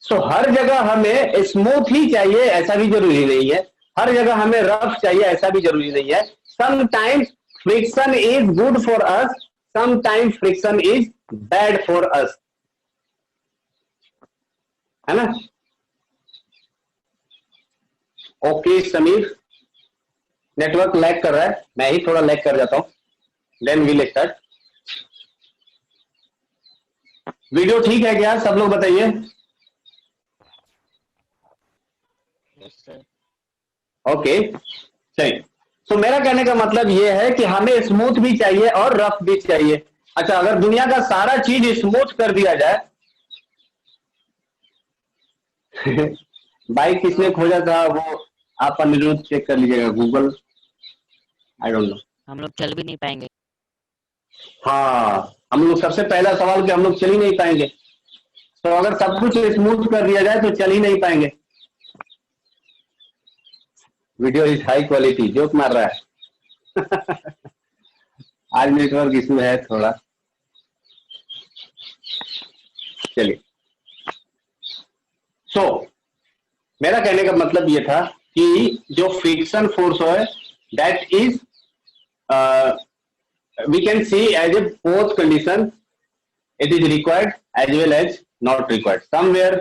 सो हर जगह हमें स्मूथ ही चाहिए ऐसा भी जरूरी नहीं है, हर जगह हमें रफ चाहिए ऐसा भी जरूरी नहीं है। Sometimes friction is good for us, sometimes friction is bad for us, है ना। ओके समीर, नेटवर्क लैग कर रहा है, मैं ही थोड़ा लैग कर जाता हूं, देन विल स्टार्ट। वीडियो ठीक है क्या, सब लोग बताइए। Yes sir. ओके सही। तो मेरा कहने का मतलब यह है कि हमें स्मूथ भी चाहिए और रफ भी चाहिए। अच्छा, अगर दुनिया का सारा चीज स्मूथ कर दिया जाए बाइक किसने खोजा था वो आप अनिरुद्ध चेक कर लीजिएगा, गूगल, आई डोंट नो। हम लोग चल भी नहीं पाएंगे। हाँ, हम लोग सबसे पहला सवाल कि हम लोग चल ही नहीं पाएंगे। तो अगर सब कुछ स्मूथ कर दिया जाए तो चल ही नहीं पाएंगे। Video is high quality, joke मार रहा है आज नेटवर्क इशू है थोड़ा, चलिए। सो मेरा कहने का मतलब ये था कि जो फ्रिक्शन फोर्स है that is we can see as a both condition, it is required as well as not required. somewhere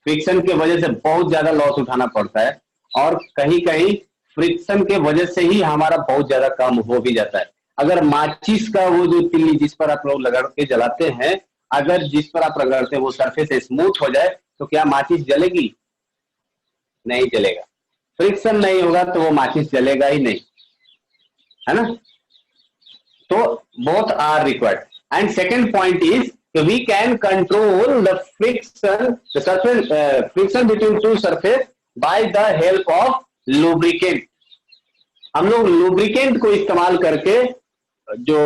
friction के वजह से बहुत ज्यादा लॉस उठाना पड़ता है और कहीं कहीं फ्रिक्शन के वजह से ही हमारा बहुत ज्यादा काम हो भी जाता है। अगर माचिस का वो जो तिल्ली जिस पर आप लोग लगा के जलाते हैं, अगर जिस पर आप रगड़ते हैं वो सरफेस स्मूथ हो जाए तो क्या माचिस जलेगी? नहीं जलेगा। फ्रिक्शन नहीं होगा तो वो माचिस जलेगा ही नहीं, है ना। So both are required. And second point is we can control the friction, the surface friction between two surface by the help of lubricant. हम लोग lubricant को इस्तेमाल करके जो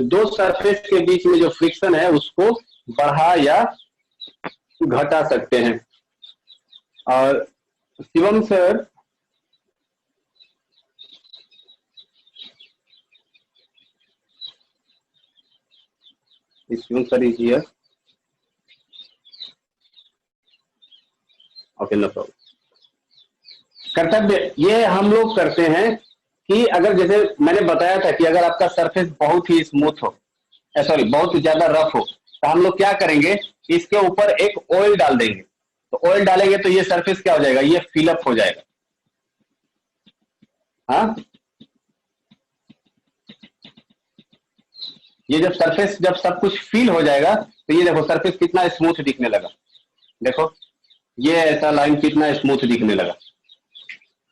दो सरफेस के बीच में जो फ्रिक्शन है उसको बढ़ा या घटा सकते हैं। और Shivam sir, sir is here. Okay, no problem. कर्तव्य ये हम लोग करते हैं कि अगर जैसे मैंने बताया था कि अगर आपका सरफेस बहुत ही स्मूथ हो, सॉरी बहुत ज्यादा रफ हो, तो हम लोग क्या करेंगे, इसके ऊपर एक ऑयल डाल देंगे। तो ऑयल डालेंगे तो ये सरफेस क्या हो जाएगा, ये फिलअप हो जाएगा। हाँ, ये जब सरफेस जब सब कुछ फील हो जाएगा तो ये देखो सरफेस कितना स्मूथ दिखने लगा। देखो ये ऐसा लाइन कितना स्मूथ दिखने लगा,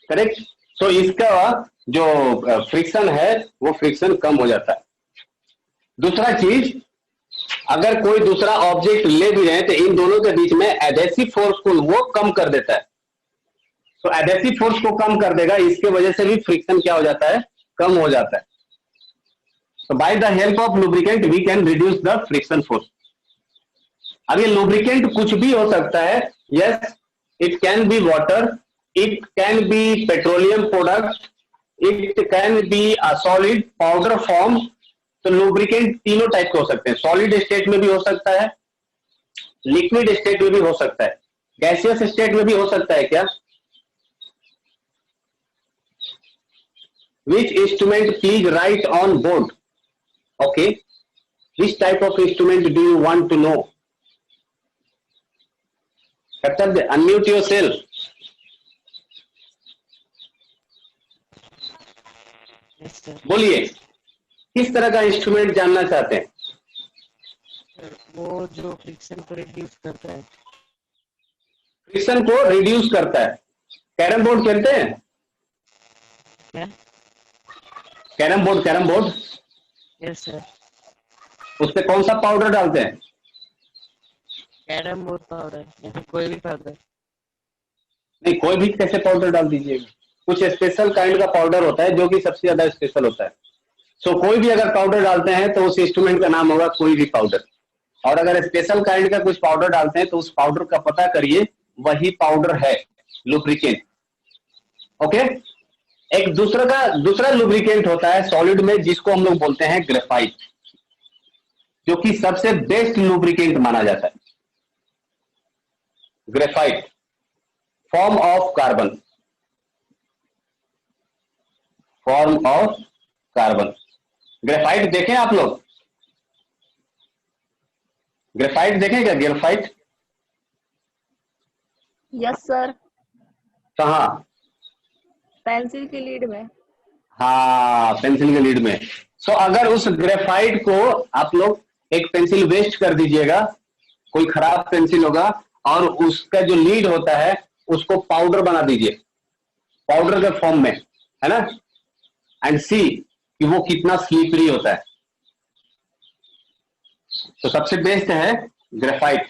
करेक्ट। तो इसका जो फ्रिक्शन है वो फ्रिक्शन कम हो जाता है। दूसरा चीज, अगर कोई दूसरा ऑब्जेक्ट ले भी रहे तो इन दोनों के बीच में एडेसिव फोर्स को वो कम कर देता है। तो एडेसिव फोर्स को कम कर देगा, इसके वजह से भी फ्रिक्शन क्या हो जाता है, कम हो जाता है। So by the help of lubricant we can reduce the friction force. अब ये lubricant कुछ भी हो सकता है, yes, it can be water, it can be petroleum product, it can be a solid powder form. तो lubricant तीनों type के हो सकते हैं, solid state में भी हो सकता है, liquid state में भी हो सकता है, gaseous state में भी हो सकता है। क्या? Which instrument please write on board? Okay, which type of instrument do you want to know? कर्तव्य, unmute yourself. Yes sir. बोलिए, किस तरह का इंस्ट्रूमेंट जानना चाहते हैं? वो जो फ्रिक्शन को रिड्यूस करता है। फ्रिक्शन को रिड्यूस करता है। कैरम बोर्ड खेलते हैं? क्या? Carrom board, carrom board yes sir. उस पे कौन सा पाउडर डालते हैं? कैरम बोर्ड पाउडर या फिर कोई भी पाउडर। नहीं, कोई भी कैसे पाउडर डाल दीजिएगा, कुछ स्पेशल काइंड का पाउडर होता है जो कि सबसे ज्यादा स्पेशल होता है। सो कोई भी अगर पाउडर डालते हैं तो उस इंस्ट्रूमेंट का नाम होगा कोई भी पाउडर। और अगर स्पेशल काइंड का कुछ पाउडर डालते हैं तो उस पाउडर का पता करिए वही पाउडर है लुब्रिकेंट। ओके, एक दूसरा लुब्रिकेंट होता है सॉलिड में, जिसको हम लोग बोलते हैं ग्रेफाइट, जो कि सबसे बेस्ट लुब्रिकेंट माना जाता है। Graphite, form of carbon, form of carbon. Graphite देखें आप लोग, ग्रेफाइट देखें क्या? ग्रेफाइट यस सर, कहाँ? पेंसिल की लीड में। हाँ, पेंसिल के लीड में। सो अगर उस ग्रेफाइट को आप लोग एक पेंसिल वेस्ट कर दीजिएगा, कोई खराब पेंसिल होगा, और उसका जो लीड होता है उसको पाउडर बना दीजिए, पाउडर के फॉर्म में, है ना, एंड सी कि वो कितना स्लिपरी होता है। तो सबसे बेस्ट है ग्रेफाइट।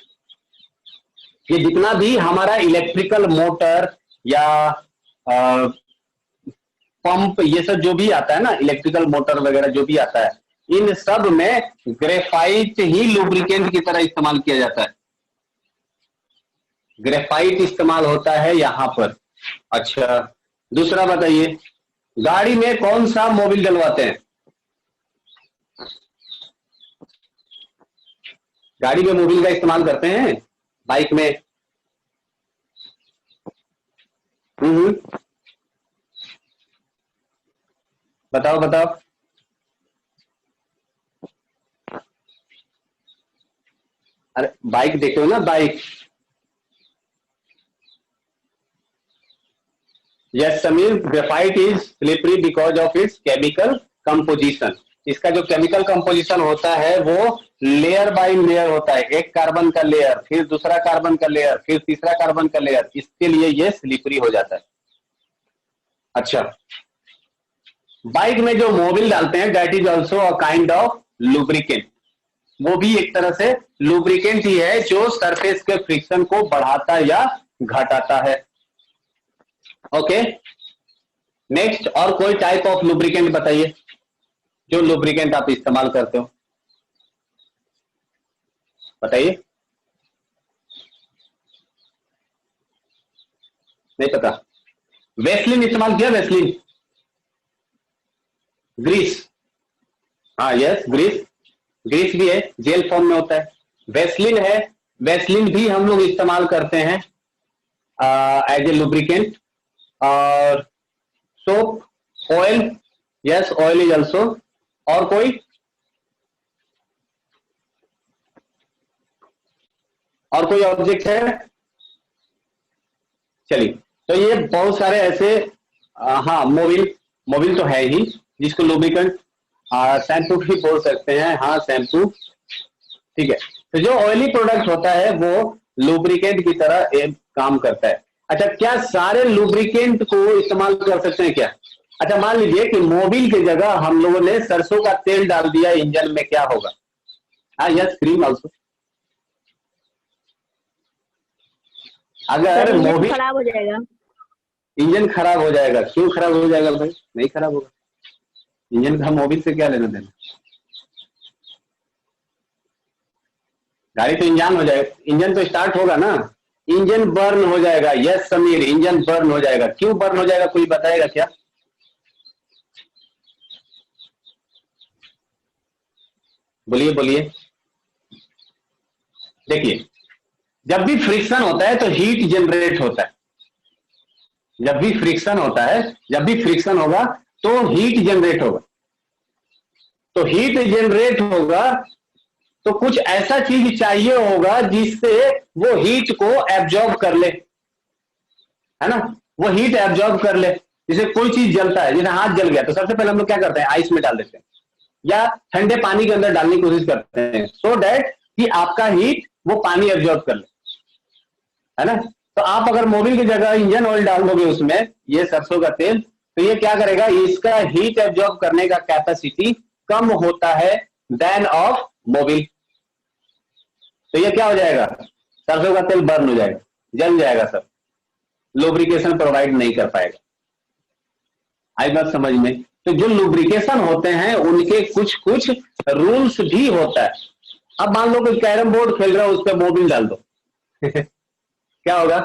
ये जितना भी हमारा इलेक्ट्रिकल मोटर या पंप, ये सब जो भी आता है ना, इलेक्ट्रिकल मोटर वगैरह जो भी आता है, इन सब में ग्रेफाइट ही लुब्रिकेंट की तरह इस्तेमाल किया जाता है। ग्रेफाइट इस्तेमाल होता है यहां पर। अच्छा, दूसरा बताइए, गाड़ी में कौन सा मोबिल डलवाते हैं? गाड़ी में मोबिल का इस्तेमाल करते हैं, बाइक में? बताओ बताओ। अरे बाइक देखो ना, bike. Yes Sameer, graphite is slippery because of its chemical composition. इसका जो केमिकल कंपोजिशन होता है वो लेयर बाय लेयर होता है, एक कार्बन का लेयर, फिर दूसरा कार्बन का लेयर, फिर तीसरा कार्बन का लेयर, इसके लिए ये स्लिपरी हो जाता है। अच्छा, बाइक में जो मोबिल डालते हैं, that is also a kind of lubricant. वो भी एक तरह से लुब्रिकेंट ही है, जो सरफेस के फ्रिक्शन को बढ़ाता या घटाता है। ओके, नेक्स्ट, और कोई टाइप ऑफ लुब्रिकेंट बताइए, जो लुब्रिकेंट आप इस्तेमाल करते हो, बताइए। नहीं पता? वेस्लिन इस्तेमाल किया? वेस्लिन, ग्रीस, हाँ यस, ग्रीस, ग्रीस भी है, जेल फॉर्म में होता है। वेस्लिन है, वेस्लिन भी हम लोग इस्तेमाल करते हैं एज ए लुब्रिकेंट। और soap, oil, yes oil is also. और कोई? और कोई ऑब्जेक्ट है? चलिए, तो ये बहुत सारे ऐसे, हाँ मोबिल, मोबिल तो है ही, जिसको लुब्रिकेंट, शैम्पू भी बोल सकते हैं, हाँ शैम्पू, ठीक है। तो जो ऑयली प्रोडक्ट होता है वो लुब्रिकेंट की तरह एक काम करता है। अच्छा, क्या सारे लुब्रिकेंट को इस्तेमाल कर सकते हैं क्या? अच्छा, मान लीजिए कि मोबिल की जगह हम लोगों ने सरसों का तेल डाल दिया इंजन में, क्या होगा? हाँ यस, क्रीम ऑल्सो। अगर मोबिल, खराब हो जाएगा। इंजन खराब हो जाएगा। क्यों खराब हो जाएगा भाई? नहीं खराब होगा, इंजन का मोबिल से क्या लेना देना? गाड़ी तो इंजन हो जाएगा, इंजन तो स्टार्ट होगा ना, इंजन बर्न हो जाएगा। यस समीर, इंजन बर्न हो जाएगा। क्यों बर्न हो जाएगा, कोई बताएगा क्या? बोलिए बोलिए। देखिए, जब भी फ्रिक्शन होता है तो हीट जनरेट होता है। जब भी फ्रिक्शन होता है, जब भी फ्रिक्शन होगा तो हीट जनरेट होगा। तो हीट जनरेट होगा तो कुछ ऐसा चीज चाहिए होगा जिससे वो हीट को एब्जॉर्ब कर ले, है ना, वो हीट एब्जॉर्ब कर ले। जैसे कोई चीज जलता है, जैसे हाथ जल गया, तो सबसे पहले हम लोग क्या करते हैं? आइस में डाल देते हैं या ठंडे पानी के अंदर डालने की कोशिश करते हैं, सो दैट कि आपका हीट वो पानी एब्जॉर्ब कर ले, है ना। तो आप अगर मोबिल की जगह इंजन ऑयल डाल दोगे उसमें, ये सरसों का तेल, तो ये क्या करेगा? इसका हीट एब्जॉर्ब करने का कैपेसिटी कम होता है देन ऑफ मोबिल। तो ये क्या हो जाएगा? सरसों का तेल बर्न हो जाएगा, जल जाएगा, सब लुब्रिकेशन प्रोवाइड नहीं कर पाएगा। आई बात समझ में? तो जो लुब्रिकेशन होते हैं उनके कुछ कुछ रूल्स भी होता है। अब मान लो कि कैरम बोर्ड खेल रहा है, उस पर मोबिल डाल दो क्या होगा?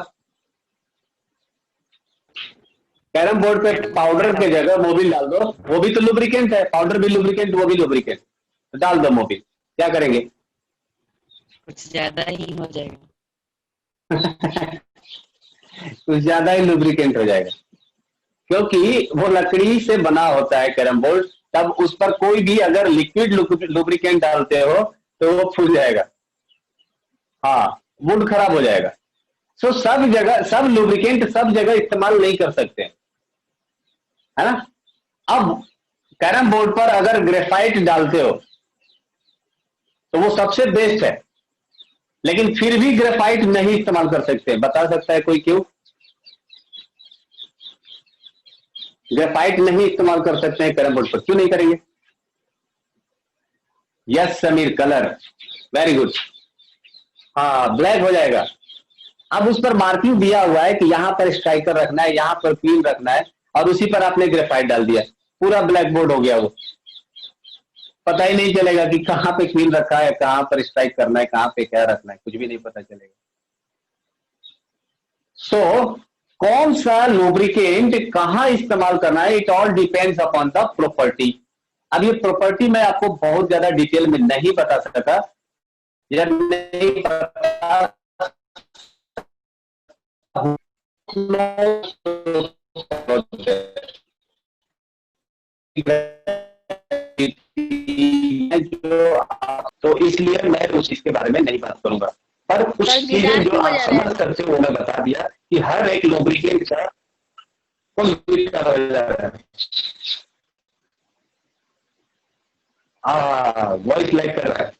कैरम बोर्ड पे पाउडर के जगह मोबिल डाल दो, वो भी तो लुब्रिकेंट है, पाउडर भी लुब्रिकेंट, वो भी लुब्रिकेंट, तो डाल दो मोबिल, क्या करेंगे? कुछ ज्यादा ही हो जाएगा। कुछ ज्यादा ही लुब्रिकेंट हो जाएगा, क्योंकि वो लकड़ी से बना होता है कैरम बोर्ड, तब उस पर कोई भी अगर लिक्विड लुब्रिकेंट डालते हो तो वो फूल जाएगा, हाँ, वुड खराब हो जाएगा। सो सब जगह सब लुब्रिकेंट सब जगह इस्तेमाल नहीं कर सकते, है ना। अब कैरम बोर्ड पर अगर ग्रेफाइट डालते हो तो वो सबसे बेस्ट है, लेकिन फिर भी ग्रेफाइट नहीं इस्तेमाल कर सकते, बता सकता है कोई क्यों? ग्रेफाइट नहीं इस्तेमाल कर सकते हैं कैरम बोर्ड पर, क्यों नहीं करेंगे? Yes Sameer, colour, very good, हाँ ब्लैक हो जाएगा। अब उस पर मार्किंग दिया हुआ है कि यहां पर स्ट्राइकर रखना है, यहां पर क्वीन रखना है, और उसी पर आपने ग्रेफाइट डाल दिया, पूरा ब्लैक बोर्ड हो गया, वो पता ही नहीं चलेगा कि कहां पे क्वीन रखा है, कहां पर स्ट्राइक करना है, कहां पे क्या रखना है, कुछ भी नहीं पता चलेगा। सो कौन सा लुब्रिकेंट कहां इस्तेमाल करना है, it all depends upon the property. अब ये प्रॉपर्टी मैं आपको बहुत ज्यादा डिटेल में नहीं बता सका, जब नहीं बता तो इसलिए मैं उस चीज के बारे में नहीं बात करूंगा, पर कुछ सर चीजें गिटार जो क्यों आप बजा रहे समझ हैं? सकते हो वो मैं बता दिया कि हर एक लुब्रिकेंट का कौन गिटार बजा रहा है। हाँ, वॉइस लाइक कर रहा है।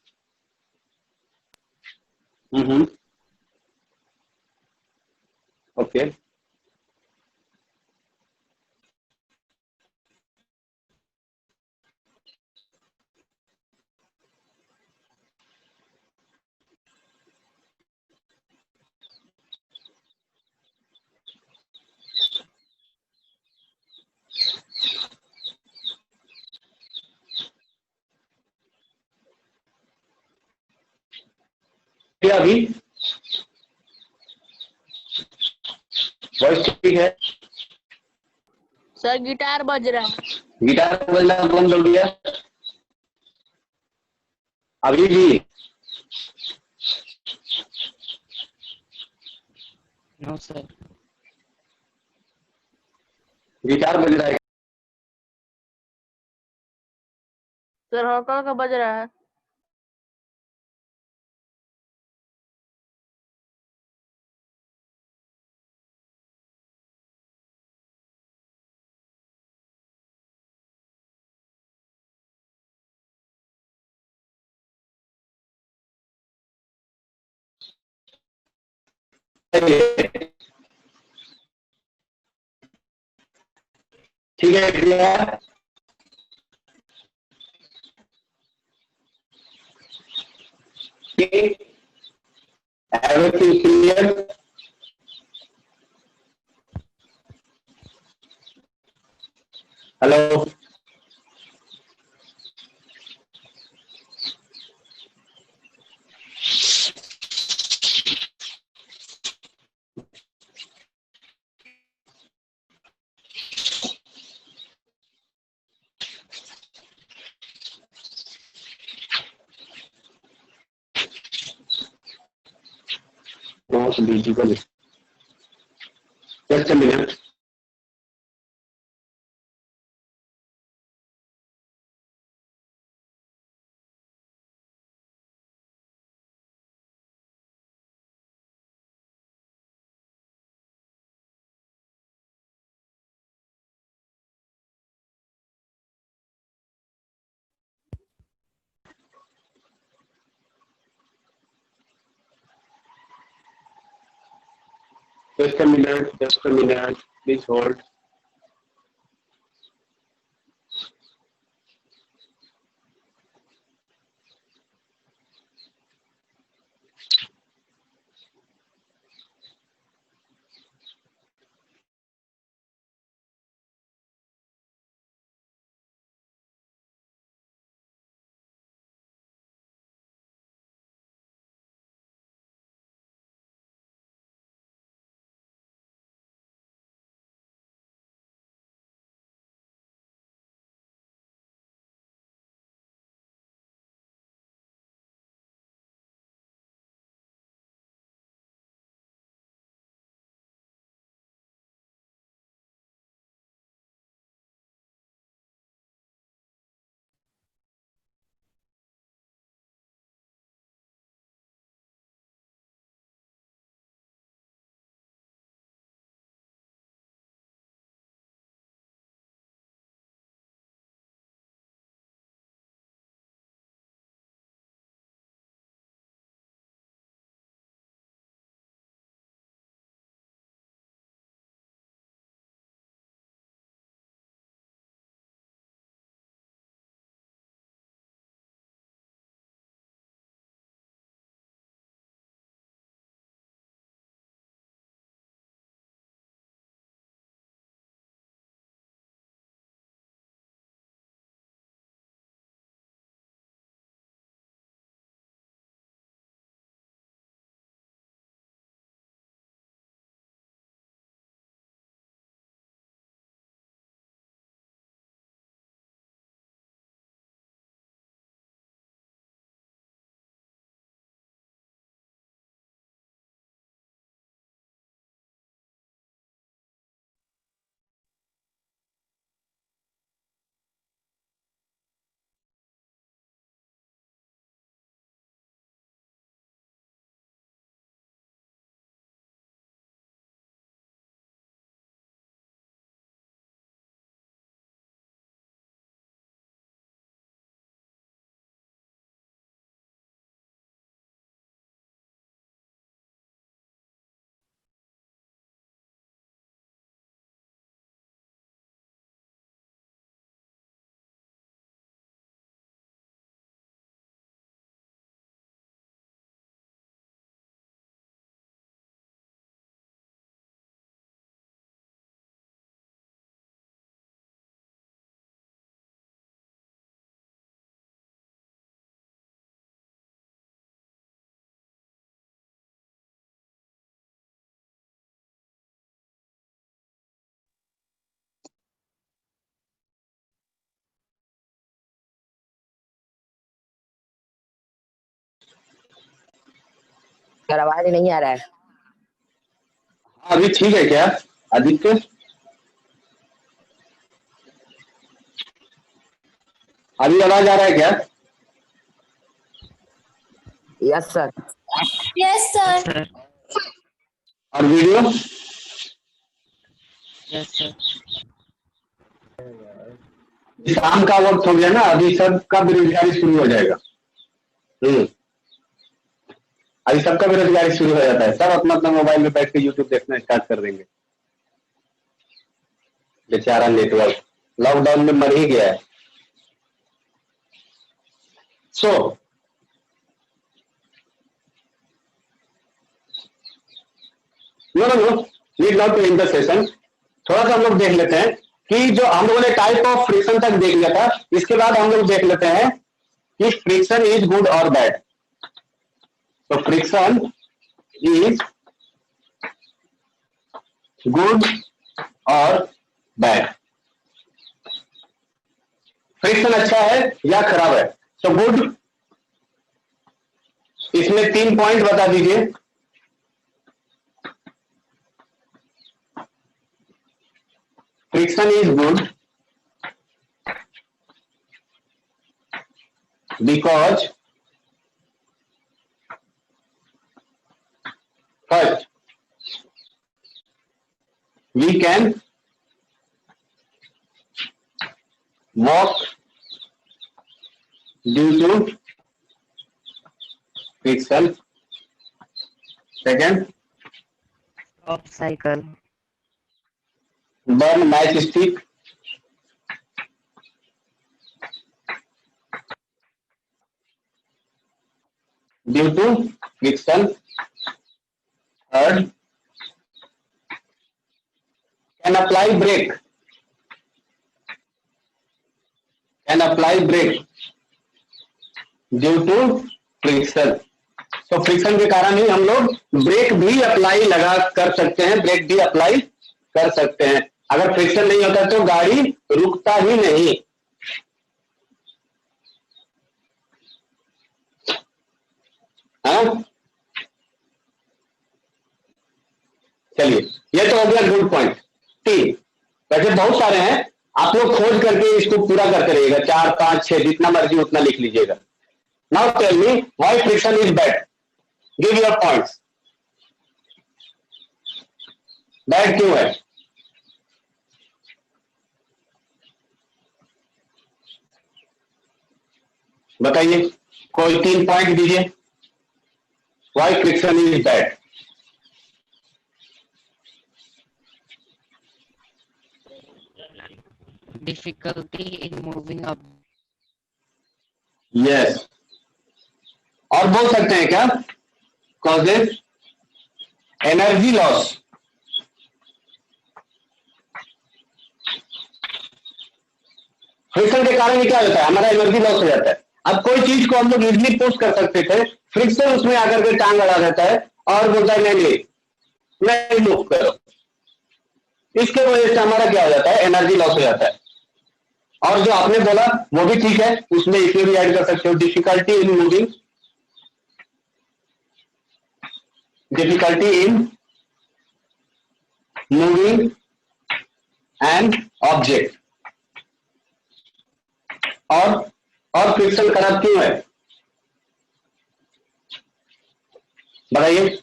ओके, क्या अभी वॉइस ठीक है? सर गिटार बज रहा है। गिटार बजना बंद हो गया अभी भी? No sir. गिटार बज रहा है? सर हल्का हल्का बज रहा है। ठीक है भैया, एवरीथिंग क्लियर? हेलो, बहुत digital, just a minute. Just a minute, please hold. Sir आवाज नहीं आ रहा है। अभी ठीक है क्या आदित्य? अभी आवाज आ रहा है क्या? Yes sir. Yes, sir. Sir और वीडियो? Yes sir. शाम का वक्त हो गया ना, अभी सबका बेरोजगारी शुरू हो जाएगा। अभी सबका बेरोजगारी शुरू हो जाता है, सब अपना अपना मोबाइल में बैठ के यूट्यूब देखना स्टार्ट कर देंगे। बेचारा नेटवर्क लॉकडाउन में मर ही गया है। So no no no, need not to end the session. थोड़ा सा हम लोग देख लेते हैं कि जो हम लोगों ने टाइप ऑफ फ्रिक्शन तक देख लिया था, इसके बाद हम लोग देख लेते हैं कि फ्रिक्शन इज गुड और बैड। तो फ्रिक्शन इज गुड और बैड, फ्रिक्शन अच्छा है या खराब है? तो गुड, इसमें 3 पॉइंट बता दीजिए। Friction is good because first we can walk due to friction. Second, of cycle burn matchstick. Due to friction. Third, can apply brake. Can apply brake due to friction. तो friction के कारण ही हम लोग break भी apply लगा कर सकते हैं, ब्रेक भी अप्लाई कर सकते हैं। अगर फ्रिक्शन नहीं होता तो गाड़ी रुकता ही नहीं। हाँ, चलिए, ये तो हो गया गुड पॉइंट 3। वैसे बहुत सारे हैं, आप लोग खोज करके इसको पूरा करते रहिएगा, 4 5 6 जितना मर्जी उतना लिख लीजिएगा। Now tell me why friction is bad, give your points. Bad क्यों है? बताइए, कोई 3 पॉइंट दीजिए। Why friction is bad? Difficulty in moving up. Yes, और बोल सकते हैं क्या? Causes energy loss. फ्रिक्शन के कारण क्या होता है? हमारा एनर्जी लॉस हो जाता है। अब कोई चीज को हम लोग इजिली पुश कर सकते थे, फ्रिक्शन उसमें आकर के टांग अड़ा देता है और बोलता है नहीं नहीं मूव करो। इसके वजह से हमारा क्या हो जाता है? एनर्जी लॉस हो जाता है। और जो आपने बोला वो भी ठीक है, उसमें इसमें भी ऐड कर सकते हो, difficulty in moving, difficulty in moving and object. और फ्रिक्शन खराब क्यों है बताइए?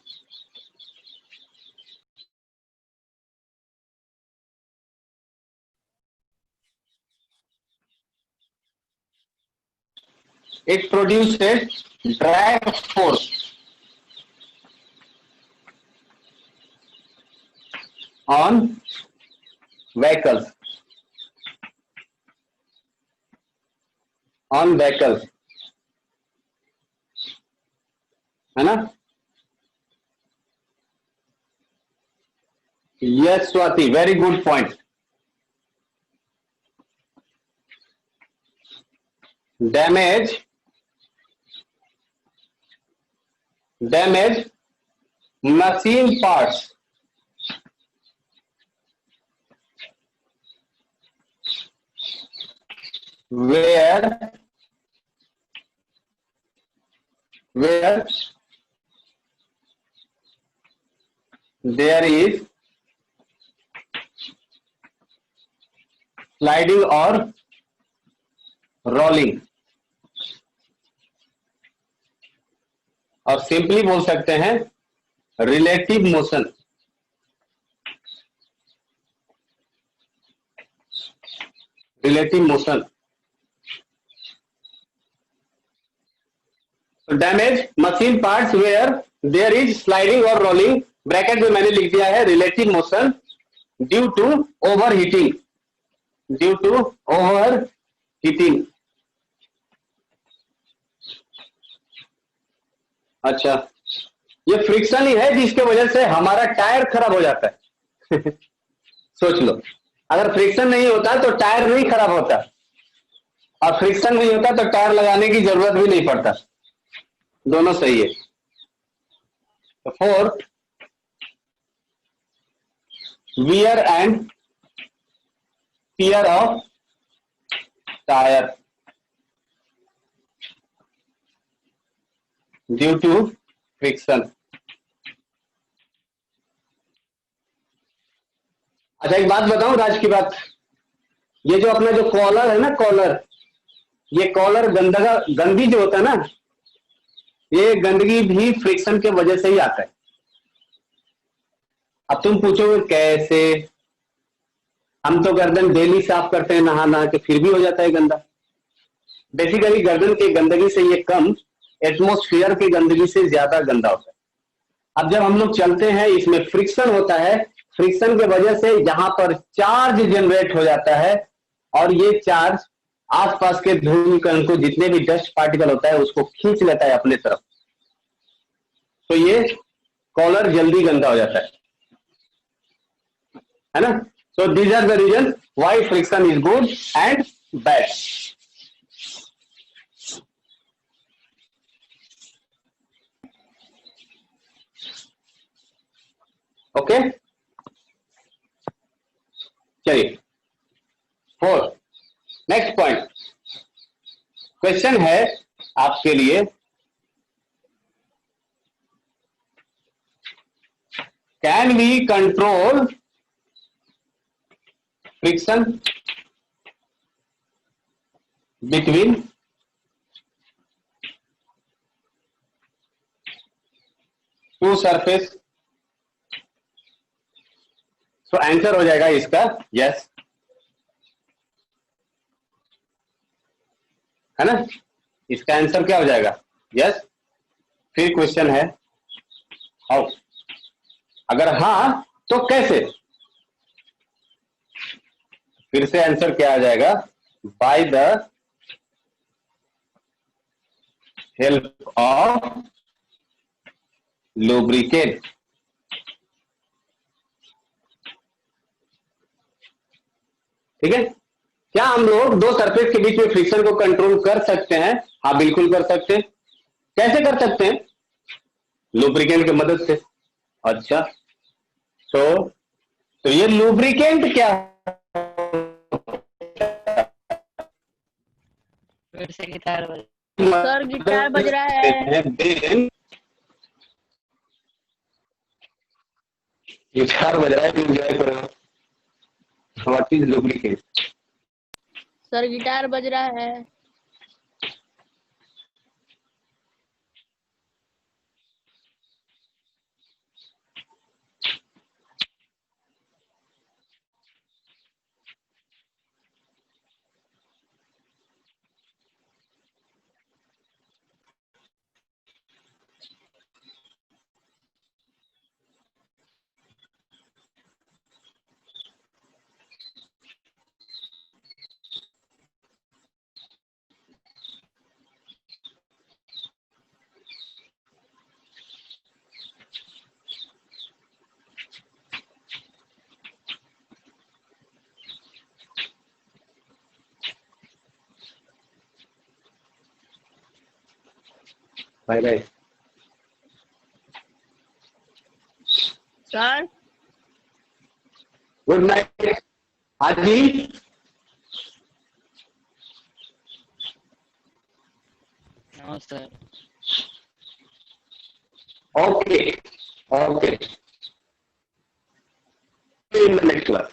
It produces drag force on vehicles. On vehicles, है ना? Yes, Swati, very good point. Damage machine parts where there is sliding or rolling, और simply बोल सकते हैं relative motion. Relative motion. Damage machine parts where there is sliding और rolling, bracket में मैंने लिख दिया है relative motion due to overheating, due to overheating. अच्छा, ये फ्रिक्शन ही है जिसके वजह से हमारा टायर खराब हो जाता है। सोच लो, अगर फ्रिक्शन नहीं होता तो टायर नहीं खराब होता, और फ्रिक्शन नहीं होता तो टायर लगाने की जरूरत भी नहीं पड़ता। दोनों सही है। तो fourth, wear and tear of tyre due to friction. अच्छा, एक बात बताऊं राज की बात, ये जो अपना जो कॉलर है ना, कॉलर, ये कॉलर गंदी जो होता है ना, ये गंदगी भी फ्रिक्शन के वजह से ही आता है। अब तुम पूछोगे कैसे, हम तो गर्दन डेली साफ करते हैं नहा नहा के, फिर भी हो जाता है गंदा। बेसिकली गर्दन की गंदगी से ये कम, एटमॉस्फेयर की गंदगी से ज्यादा गंदा होता है। अब जब हम लोग चलते हैं, इसमें फ्रिक्शन होता है, फ्रिक्शन के वजह से यहां पर चार्ज जनरेट हो जाता है, और ये चार्ज आसपास के धूल कण को, जितने भी डस्ट पार्टिकल होता है, उसको खींच लेता है अपने तरफ। तो ये कॉलर जल्दी गंदा हो जाता है ना। So these are the reason why friction is good and bad. Okay, चलिए फोर्थ, नेक्स्ट पॉइंट। क्वेश्चन है आपके लिए, can we control friction between two surface? तो आंसर हो जाएगा इसका यस, है ना। इसका आंसर क्या हो जाएगा? यस। फिर क्वेश्चन है हाउ, अगर हां तो कैसे? फिर से आंसर क्या आ जाएगा? By the help of lubricant. ठीक है, क्या हम लोग दो सरफेस के बीच में फ्रिक्शन को कंट्रोल कर सकते हैं? हाँ, बिल्कुल कर सकते हैं। कैसे कर सकते हैं? लुब्रिकेंट की मदद से। अच्छा, तो ये लुब्रिकेंट क्या? फिर से गिटार बज सर गिटार बज रहा है। गिटार बज रहा है, एंजॉय करो। What is lubricant? Sir guitar बज रहा है। Bye bye sir good night. हाँ जी, no sir. Okay okay. in the next class.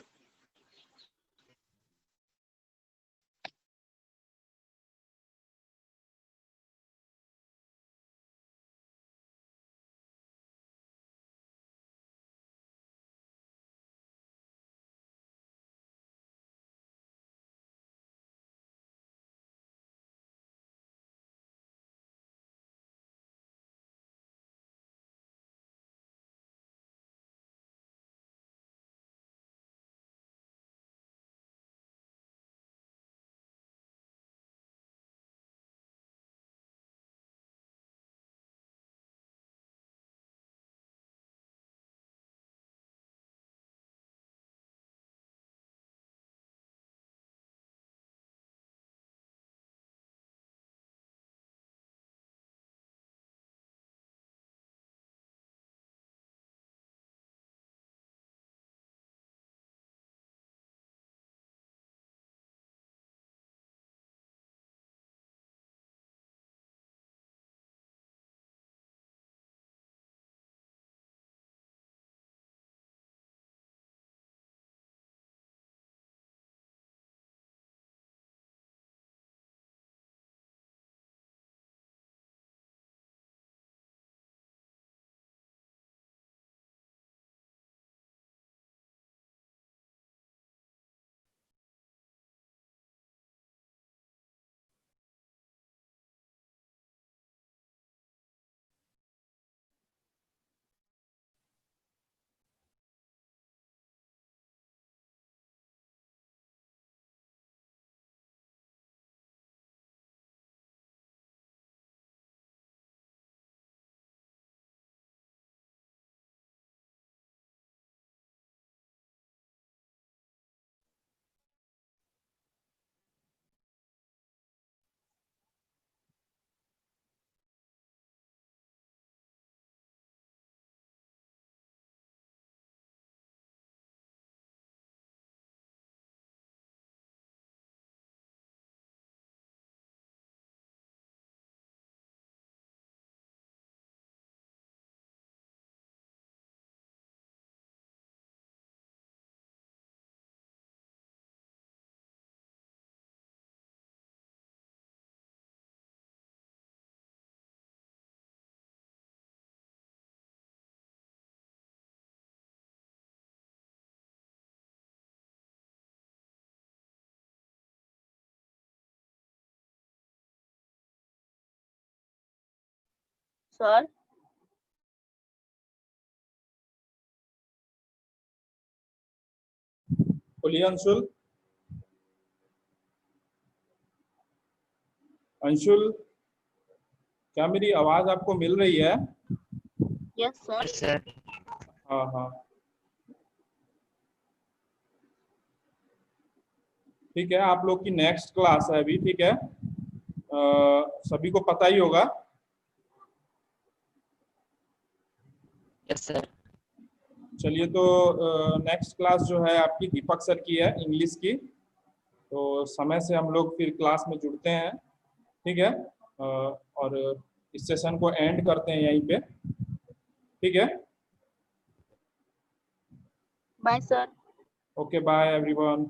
Sir बोलिए अंशुल। अंशुल, क्या मेरी आवाज आपको मिल रही है? Yes sir. सर हाँ हाँ, ठीक है। आप लोग की नेक्स्ट क्लास है अभी, ठीक है। सभी को पता ही होगा। Yes sir. चलिए, तो नेक्स्ट क्लास जो है आपकी दीपक सर की है, इंग्लिश की। तो समय से हम लोग फिर क्लास में जुड़ते हैं, ठीक है। और इस सेशन को एंड करते हैं यहीं पे, ठीक है। Bye sir. Okay, bye everyone.